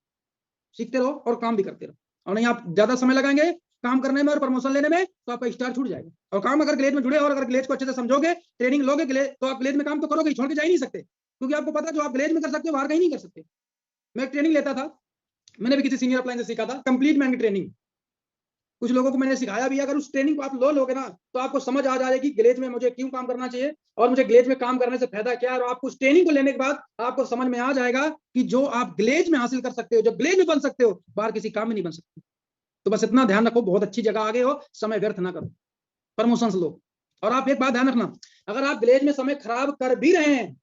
सीखते रहो और काम भी करते रहो। और नहीं आप ज्यादा समय लगाएंगे काम करने में और प्रमोशन लेने में, तो आपका स्टार छूट जाएगा। और काम अगर ग्लेज में जुड़े और अगर ग्लेज को अच्छे से समझोगे, ट्रेनिंग लोगे ग्लेज, तो आप ग्लेज में काम तो करोगे, छोड़ के जा ही नहीं सकते, क्योंकि आपको पता है जो आप ग्लेज में कर सकते हो बाहर कहीं नहीं कर सकते। मैं एक ट्रेनिंग लेता था, मैंने भी किसी सीनियर अपलाइन से सीखा था, कंप्लीट मैन की ट्रेनिंग। कुछ लोगों को मैंने सिखाया भी। अगर उस ट्रेनिंग को आप लोगे ना, तो आपको समझ आ जाएगी ग्लेज में मुझे क्यों काम करना चाहिए और मुझे ग्लेज में काम करने से फायदा क्या है। और आपको उस ट्रेनिंग को लेने के बाद आपको समझ में आ जाएगा कि जो आप ग्लेज में हासिल कर सकते हो, जो ग्लेज में बन सकते हो, बाहर किसी काम में नहीं बन सकते। तो बस इतना ध्यान रखो, बहुत अच्छी जगह आगे हो, समय व्यर्थ ना करो, प्रमोशन लो। और आप एक बात ध्यान रखना, अगर आप विलेज में समय खराब कर भी रहे हैं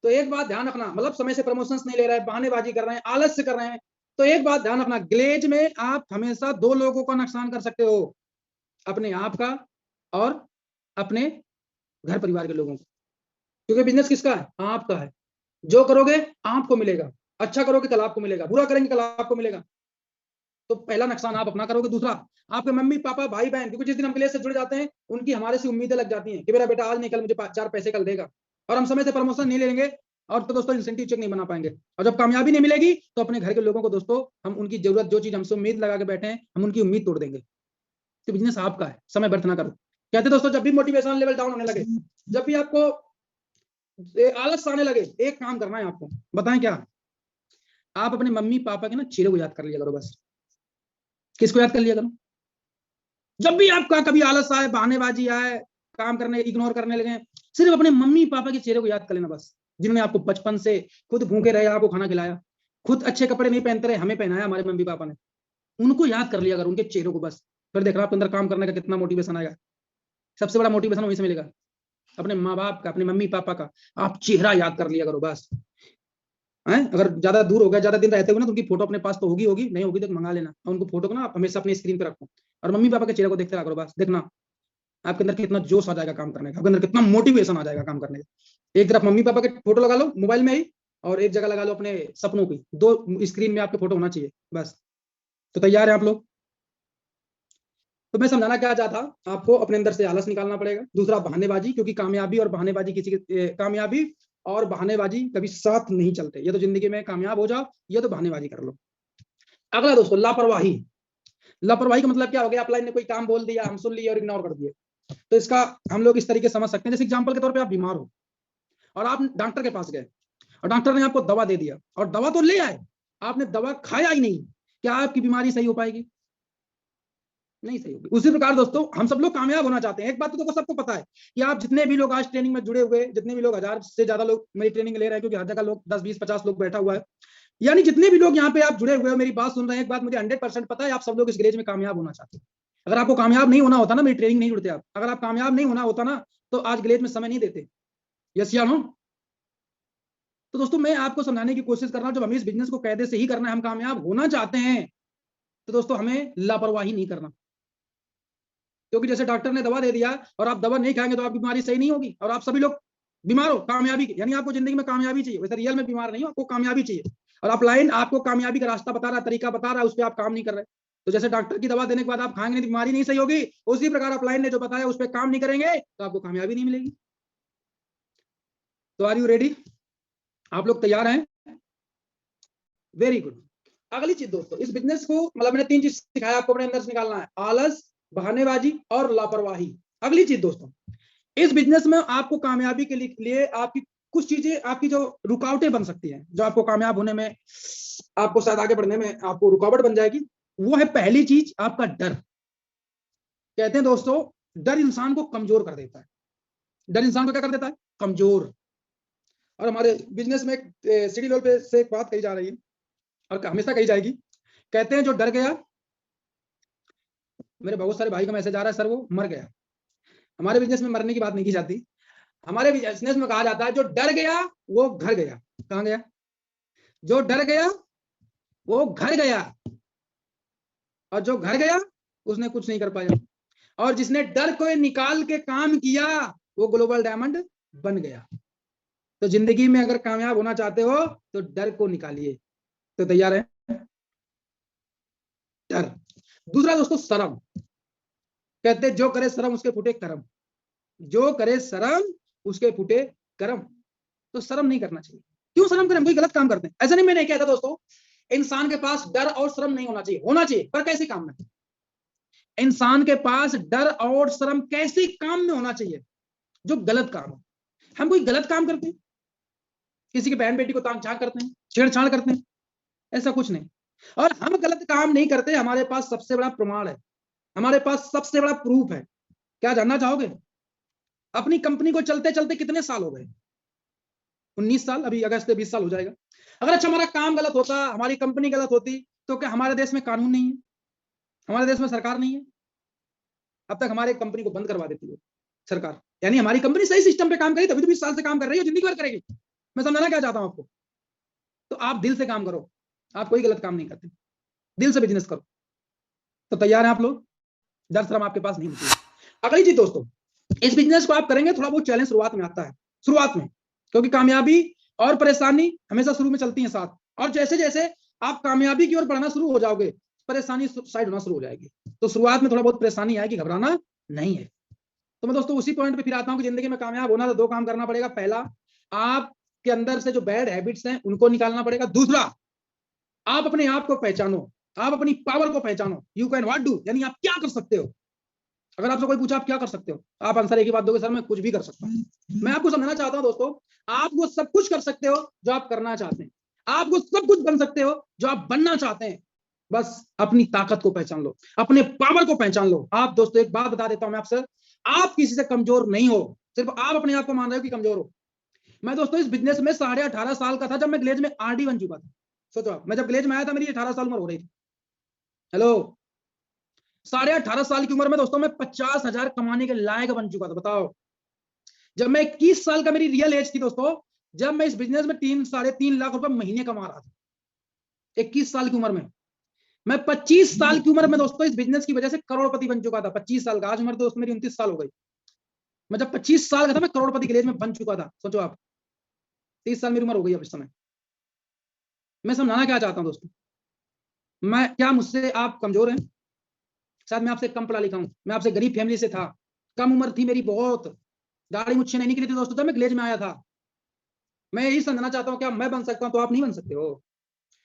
तो एक बात ध्यान रखना, मतलब समय से प्रमोशंस नहीं ले रहे हैं, बहानेबाजी कर रहे हैं, आलस्य कर रहे हैं, तो एक बात ध्यान रखना, विलेज में आप हमेशा दो लोगों का नुकसान कर सकते हो, अपने आप का और अपने घर परिवार के लोगों को, क्योंकि बिजनेस किसका है? आपका है। जो करोगे आपको मिलेगा, अच्छा करोगे कल आपको मिलेगा, बुरा करेंगे कल आपको मिलेगा। तो पहला नुकसान आप अपना करोगे, दूसरा आपके मम्मी पापा भाई बहन, क्योंकि जिस दिन हम विलेज से जुड़ जाते हैं उनकी हमारे से उम्मीदें लग जाती हैं कि मेरा बेटा आज नहीं कल मुझे 4 पैसे कल देगा, और हम समय से प्रमोशन नहीं लेंगे और तो दोस्तों इंसेंटिव चेक नहीं बना पाएंगे, और जब कामयाबी नहीं मिलेगी तो अपने घर के लोगों को दोस्तों हम उनकी जरूरत, जो चीज हमसे उम्मीद लगा के बैठे हैं, हम उनकी उम्मीद तोड़ देंगे। तो बिजनेस आपका है, समय व्यर्थ ना करो। कहते दोस्तों जब भी मोटिवेशन लेवल डाउन होने लगे, जब भी आपको आलस आने लगे, एक काम करना है आपको, बताएं क्या? आप अपने मम्मी पापा के ना चेहरे को याद कर लिया करो बस। किसको याद कर लिया करो? जब भी आपका कभी आलस आए, बहानेबाजी आए, काम करने इग्नोर करने लगे, सिर्फ अपने मम्मी पापा के चेहरे को याद कर लेना बस, जिन्होंने आपको बचपन से खुद भूखे रहे, आपको खाना खिलाया, खुद अच्छे कपड़े नहीं पहनते रहे, हमें पहनाया हमारे मम्मी पापा ने, उनको याद कर लिया अगर, उनके चेहरों को बस, फिर देखना आपके अंदर काम करने का कितना मोटिवेशन आएगा। सबसे बड़ा मोटिवेशन वहीं से मिलेगा, अपने माँ बाप का, अपने मम्मी पापा का आप चेहरा याद कर लिया करो बस। अगर ज्यादा दूर हो गया, ज्यादा दिन रहते हुए ना, तो उनकी फोटो अपने पास तो होगी, नहीं होगी तो मंगा लेना, और उनको फोटो को ना हमेशा अपनी स्क्रीन पे रखो, और मम्मी पापा के चेहरे को देखते रहा करो बस। देखना आपके अंदर कितना जोश आ जाएगा काम करने का, आपके अंदर कितना मोटिवेशन आ जाएगा काम करने का। एक तरफ मम्मी पापा के फोटो लगा लो मोबाइल में ही, और एक जगह लगा लो अपने सपनों की, दो स्क्रीन में आपके फोटो होना चाहिए बस। तो तैयार है आप लोग? तो मैं समझाना क्या चाहता, आपको अपने अंदर से आलस निकालना पड़ेगा, दूसरा बहानेबाजी, क्योंकि कामयाबी और बहानेबाजी कामयाबी और बहानेबाजी कभी साथ नहीं चलते। ये तो जिंदगी में कामयाब हो जाओ, ये तो बहानेबाजी कर लो। अगला दोस्तों लापरवाही। लापरवाही का मतलब क्या हो गया? अपलाइन ने कोई काम बोल दिया, हम सुन लिए और इग्नोर कर दिए। तो इसका हम लोग इस तरीके समझ सकते हैं, जैसे एग्जांपल के तौर पे आप बीमार हो और आप डॉक्टर के पास गए और डॉक्टर ने आपको दवा दे दिया, और दवा तो ले आए, आपने दवा खाया ही नहीं, क्या आपकी बीमारी सही हो पाएगी? नहीं सही होगी। उसी प्रकार दोस्तों हम सब लोग कामयाब होना चाहते हैं। एक बात तो सबको पता है कि आप जितने भी लोग आज ट्रेनिंग में जुड़े हुए, जितने भी लोग 1000 से ज्यादा लोग मेरी ट्रेनिंग ले रहे हैं, क्योंकि हर जगह लोग 10 20 50 लोग बैठा हुआ है, यानी जितने भी लोग यहाँ पे आप जुड़े हुए हो, मेरी बात सुन रहे हैं, एक बात मुझे 100% पता है, आप सब लोग इस विलेज में कामयाब होना चाहते हैं। अगर आपको कामयाब नहीं होना होता ना, मेरी ट्रेनिंग नहीं जुड़ते आप। अगर आप कामयाब नहीं होना होता ना, तो आज विलेज में समय नहीं देते। यस या नो? तो दोस्तों मैं आपको समझाने की कोशिश कर रहा हूं, जब हमें इस बिजनेस को कायदे से ही करना है, हम कामयाब होना चाहते हैं, तो दोस्तों हमें लापरवाही नहीं करना। क्योंकि जैसे डॉक्टर ने दवा दे दिया और आप दवा नहीं खाएंगे तो आपकी बीमारी सही नहीं होगी, और आप सभी लोग बीमार हो कामयाबी, यानी आपको जिंदगी में कामयाबी चाहिए, वैसे रियल में बीमार नहीं हो, आपको कामयाबी चाहिए, और आप लाइन आपको कामयाबी का रास्ता बता रहा, तरीका बता रहा है, उस पर आप काम नहीं कर रहे। तो जैसे डॉक्टर की दवा देने के बाद आप खाएंगे नहीं, बीमारी नहीं सही होगी, उसी प्रकार आप लाइन ने जो बताया उस पर काम नहीं करेंगे तो आपको कामयाबी नहीं मिलेगी। तो आर यू रेडी? आप लोग तैयार हैं? Very good. अगली चीज दोस्तों, इस बिजनेस को मतलब मैंने 3 चीज सिखाया आपको अपने अंदर से निकालना है, आलस, बहानेबाजी और लापरवाही। अगली चीज दोस्तों, इस बिजनेस में आपको कामयाबी के लिए आपकी कुछ चीजें, आपकी जो रुकावटें बन सकती हैं, जो आपको कामयाब होने में, आपको शायद आगे बढ़ने में आपको रुकावट बन जाएगी, वो है पहली चीज आपका डर। कहते हैं दोस्तों डर इंसान को कमजोर कर देता है। डर इंसान को क्या कर देता है? कमजोर। और हमारे बिजनेस में सिटी लेवल पे से एक बात कही जा रही है और हमेशा कही जाएगी, कहते हैं जो डर गया, मेरे बहुत सारे भाई का मैसेज आ रहा है सर वो मर गया। हमारे बिजनेस में मरने की बात नहीं की जाती, हमारे बिजनेस में कहा जाता है जो डर गया वो घर गया। कहां गया? जो डर गया वो घर गया, और जो घर गया उसने कुछ नहीं कर पाया, और जिसने डर को निकाल के काम किया वो ग्लोबल डायमंड बन गया। तो जिंदगी में अगर कामयाब होना चाहते हो तो डर को निकालिए। तो तैयार है? डर। दूसरा दोस्तों शर्म। कहते जो करे शर्म उसके फूटे कर्म, जो करे शर्म उसके फूटे कर्म। तो शर्म नहीं करना चाहिए। क्यों शर्म करें? कोई गलत काम करते हैं ऐसा नहीं, मैं नहीं कहता दोस्तों इंसान के पास डर और शर्म नहीं होना चाहिए, होना चाहिए, पर कैसे काम में? इंसान के पास डर और शर्म कैसे काम में होना चाहिए? जो गलत काम हो। हम कोई गलत काम करते हैं, किसी की बहन बेटी को ताक झांक करते हैं, छेड़छाड़ करते हैं, ऐसा कुछ नहीं। और हम गलत काम नहीं करते, हमारे पास सबसे बड़ा प्रमाण है, हमारे पास सबसे बड़ा प्रूफ है। क्या जानना चाहोगे? अपनी कंपनी को चलते चलते कितने साल हो गए? 19 साल, अभी अगस्त से 20 साल हो जाएगा। अगर अच्छा हमारा काम गलत होता, हमारी कंपनी गलत होती, तो क्या हमारे देश में कानून नहीं है? हमारे देश में सरकार नहीं है, अब तक हमारे कंपनी को बंद करवा देती है सरकार। यानी हमारी कंपनी सही सिस्टम पे काम करी तभी तो 20 साल से काम कर रही है, जिंदगी भर करेगी। मैं समझाना क्या चाहता हूं आपको, तो आप दिल से काम करो, आप कोई गलत काम नहीं करते, दिल से बिजनेस करो। तो तैयार हैं आप लोग? डर शर्म आपके पास नहीं होती है। अगली चीज दोस्तों, इस बिजनेस को आप करेंगे, थोड़ा बहुत चैलेंज शुरुआत में आता है, शुरुआत में, क्योंकि कामयाबी और परेशानी हमेशा शुरू में चलती है साथ, और जैसे जैसे आप कामयाबी की ओर बढ़ना शुरू हो जाओगे, परेशानी साइड होना शुरू हो जाएगी। तो शुरुआत में थोड़ा बहुत परेशानी आएगी, घबराना नहीं है। तो मैं दोस्तों उसी पॉइंट पे फिर आता हूं कि जिंदगी में कामयाब होना तो 2 काम करना पड़ेगा। पहला, आपके अंदर से जो बैड हैबिट्स हैं उनको निकालना पड़ेगा। दूसरा, आप अपने आप को पहचानो, आप अपनी पावर को पहचानो। यू कैन व्हाट डू, यानी आप क्या कर सकते हो। अगर आपसे कोई पूछा आप क्या कर सकते हो, आप आंसर एक ही बात दोगे, सर मैं कुछ भी कर सकता हूं। मैं आपको समझाना चाहता हूं दोस्तों, आप वो सब कुछ कर सकते हो जो आप करना चाहते हैं, आप वो सब कुछ बन सकते हो जो आप बनना चाहते हैं। बस अपनी ताकत को पहचान लो, अपने पावर को पहचान लो। आप दोस्तों एक बात बता देता हूं मैं आपसे, आप किसी से कमजोर नहीं हो, सिर्फ आप अपने आप को मान रहे हो कि कमजोर हो। मैं दोस्तों इस बिजनेस में 18.5 साल का था जब मैं ग्लेज में आरडी बन चुका था। सोचो आप, मैं जब ग्लेज में आया था मेरी 18 साल उम्र हो रही थी। हेलो, 18.5 साल की उम्र में दोस्तों मैं 50,000 कमाने के लायक बन चुका था। बताओ, जब मैं 21 साल का मेरी रियल एज थी दोस्तों, जब मैं इस बिजनेस में 3-3.5 लाख रुपए महीने कमा रहा था 21 साल की उम्र में। मैं 25 साल की उम्र में दोस्तों इस बिजनेस की वजह से करोड़पति बन चुका था। 25 साल का, आज उम्र दोस्तों मेरी 29 साल हो गई। मैं जब 25 साल का था मैं करोड़पति के एज में बन चुका था। सोचो आप, 30 साल मेरी उम्र हो गई अब इस समय। मैं समझाना क्या चाहता हूं दोस्तों, मैं क्या मुझसे आप कमजोर हैं? शायद मैं आपसे कम पढ़ा लिखा हूं, मैं आपसे गरीब फैमिली से था, कम उम्र थी मेरी बहुत, गाड़ी मुझसे नहीं निकली थी दोस्तों जब मैं ग्लेज में आया था। मैं यही समझना चाहता हूं, क्या मैं बन सकता हूं तो आप नहीं बन सकते हो?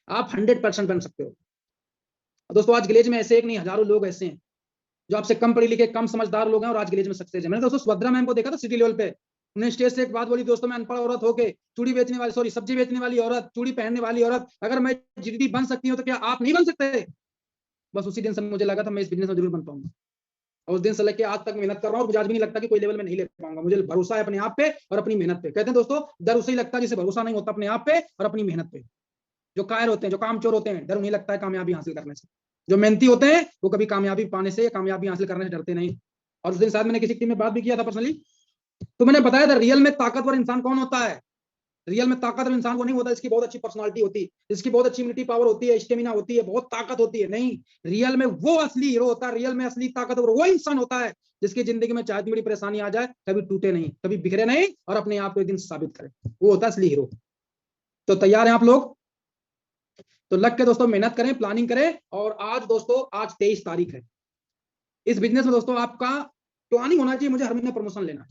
आप 100% बन सकते हो दोस्तों। आज ग्लेज में ऐसे एक नहीं, हजारों लोग ऐसे हैं जो आपसे कम पढ़े लिखे, कम समझदार लोग हैं और आज ग्लेज में सक्सेस है। मैंने दोस्तों सुभद्रा मैम को देखा था सिटी लेवल पे, उन्हें स्टेज से एक बात बोली, दोस्तों मैं अनपढ़ औरत होके चूड़ी बेचने वाली, सॉरी सब्जी बेचने वाली औरत, चूड़ी पहनने वाली औरत, अगर मैं जीडी बन सकती हूँ तो क्या आप नहीं बन सकते? बस उसी दिन से मुझे लगा था मैं इस बिजनेस में जरूर बन पाऊंगा, और उस दिन से लेके आज तक मेहनत कर रहा हूँ और मुझे आज भी नहीं लगता कि कोई लेवल में नहीं ले पाऊंगा। मुझे भरोसा है अपने आप पे और अपनी मेहनत पे। कहते हैं दोस्तों, डर उसे ही लगता है जिसे भरोसा नहीं होता अपने आप पे और अपनी मेहनत पे। जो कायर होते हैं, जो कामचोर होते हैं, डर उन्हें लगता है कामयाबी हासिल करने से। जो मेहनती होते हैं वो कभी कामयाबी पाने से या कामयाबी हासिल करने से डरते नहीं। और उस दिन शायद मैंने किसी टीम में बात भी किया था पर्सनली, तो मैंने बताया था रियल में ताकतवर इंसान कौन होता है। रियल में ताकतवर इंसान वो नहीं होता जिसकी बहुत अच्छी पर्सनालिटी होती है, जिसकी बहुत अच्छी इम्यूनिटी पावर होती है, स्टेमिना होती है, बहुत ताकत होती है। नहीं, रियल में वो असली हीरो होता है, रियल में असली ताकतवर वो इंसान होता है जिसकी जिंदगी में चाहे बड़ी परेशानी आ जाए कभी टूटे नहीं, कभी बिखरे नहीं और अपने आप को एक दिन साबित करे। वो होता है असली हीरो। तो तैयार हैं आप लोग? तो लग के दोस्तों मेहनत करें, प्लानिंग करें। और आज दोस्तों, आज 23 तारीख है। इस बिजनेस में दोस्तों आपका प्लानिंग होना चाहिए, मुझे हर महीने प्रमोशन लेना है।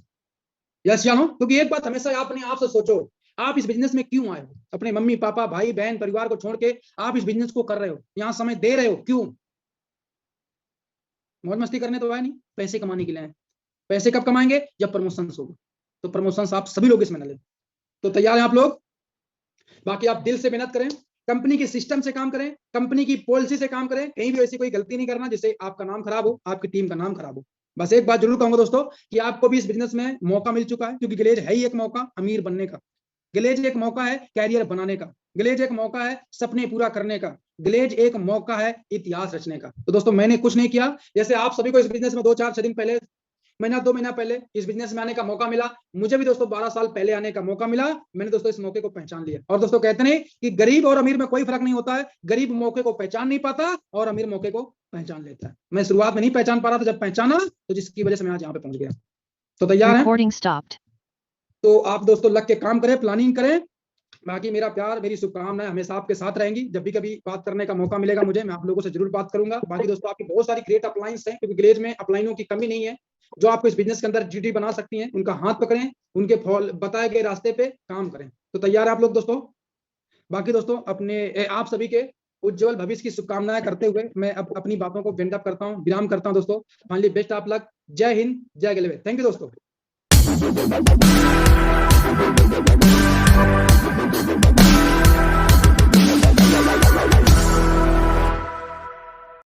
यस जानो, क्योंकि एक बात हमेशा अपने आप से सोचो, आप इस बिजनेस में क्यों आए हो? अपने मम्मी पापा भाई बहन परिवार को छोड़ के आप इस बिजनेस को कर रहे हो, यहाँ समय दे रहे हो, क्यों? मौज मस्ती करने तो आए नहीं, पैसे कमाने के लिए आए। पैसे कब कमाएंगे? जब प्रमोशन होगा। तो प्रमोशन आप सभी लोग इसमें न लें। तो तैयार हैं आप लोग? बाकी आप दिल से मेहनत करें, कंपनी के सिस्टम से काम करें, कंपनी की पॉलिसी से काम करें, कहीं भी ऐसी कोई गलती नहीं करना जिससे आपका नाम खराब हो, आपकी टीम का नाम खराब हो। बस एक बात जरूर कहूंगा दोस्तों कि आपको भी इस बिजनेस में मौका मिल चुका है, क्योंकि ग्लेज है ही एक मौका अमीर बनने का, ग्लेज एक मौका है कैरियर बनाने का, ग्लेज एक मौका है सपने पूरा करने का, ग्लेज एक मौका है इतिहास रचने का। तो दोस्तों मैंने कुछ नहीं किया, जैसे आप सभी को इस बिजनेस में 2-4-6 दिन पहले, महीना 2 महीना पहले इस बिजनेस में आने का मौका मिला, मुझे भी दोस्तों 12 साल पहले आने का मौका मिला। मैंने दोस्तों इस मौके को पहचान लिया। और दोस्तों कहते नहीं कि गरीब और अमीर में कोई फर्क नहीं होता है, गरीब मौके को पहचान नहीं पाता और अमीर मौके को पहचान लेता है। मैं शुरुआत में नहीं पहचान पा रहा था, जब पहचाना तो जिसकी वजह से मैं आज यहाँ पे पहुंच गया। तो तैयार है? तो आप दोस्तों लग के काम करें, प्लानिंग करें। बाकी मेरा प्यार, मेरी शुभकामनाएं हमेशा आपके साथ रहेंगी। जब भी कभी बात करने का मौका मिलेगा मुझे, मैं आप लोगों से जरूर बात करूंगा। बाकी दोस्तों आपकी बहुत सारी ग्रेट अपलाइंस हैं, क्योंकि ग्लेज में अपलाइनों की कमी नहीं है, जो आपको इस बिजनेस के अंदर जीडी बना सकती हैं। उनका हाथ पकड़ें, उनके बताए गए रास्ते पे काम करें। तो तैयार है आप लोग दोस्तों? बाकी दोस्तों अपने आप सभी के उज्जवल भविष्य की शुभकामनाएं करते हुए मैं अब अपनी बातों को विराम करता हूं दोस्तों। Finally best of luck. जय हिंद, जय गलेवे। थैंक यू दोस्तों।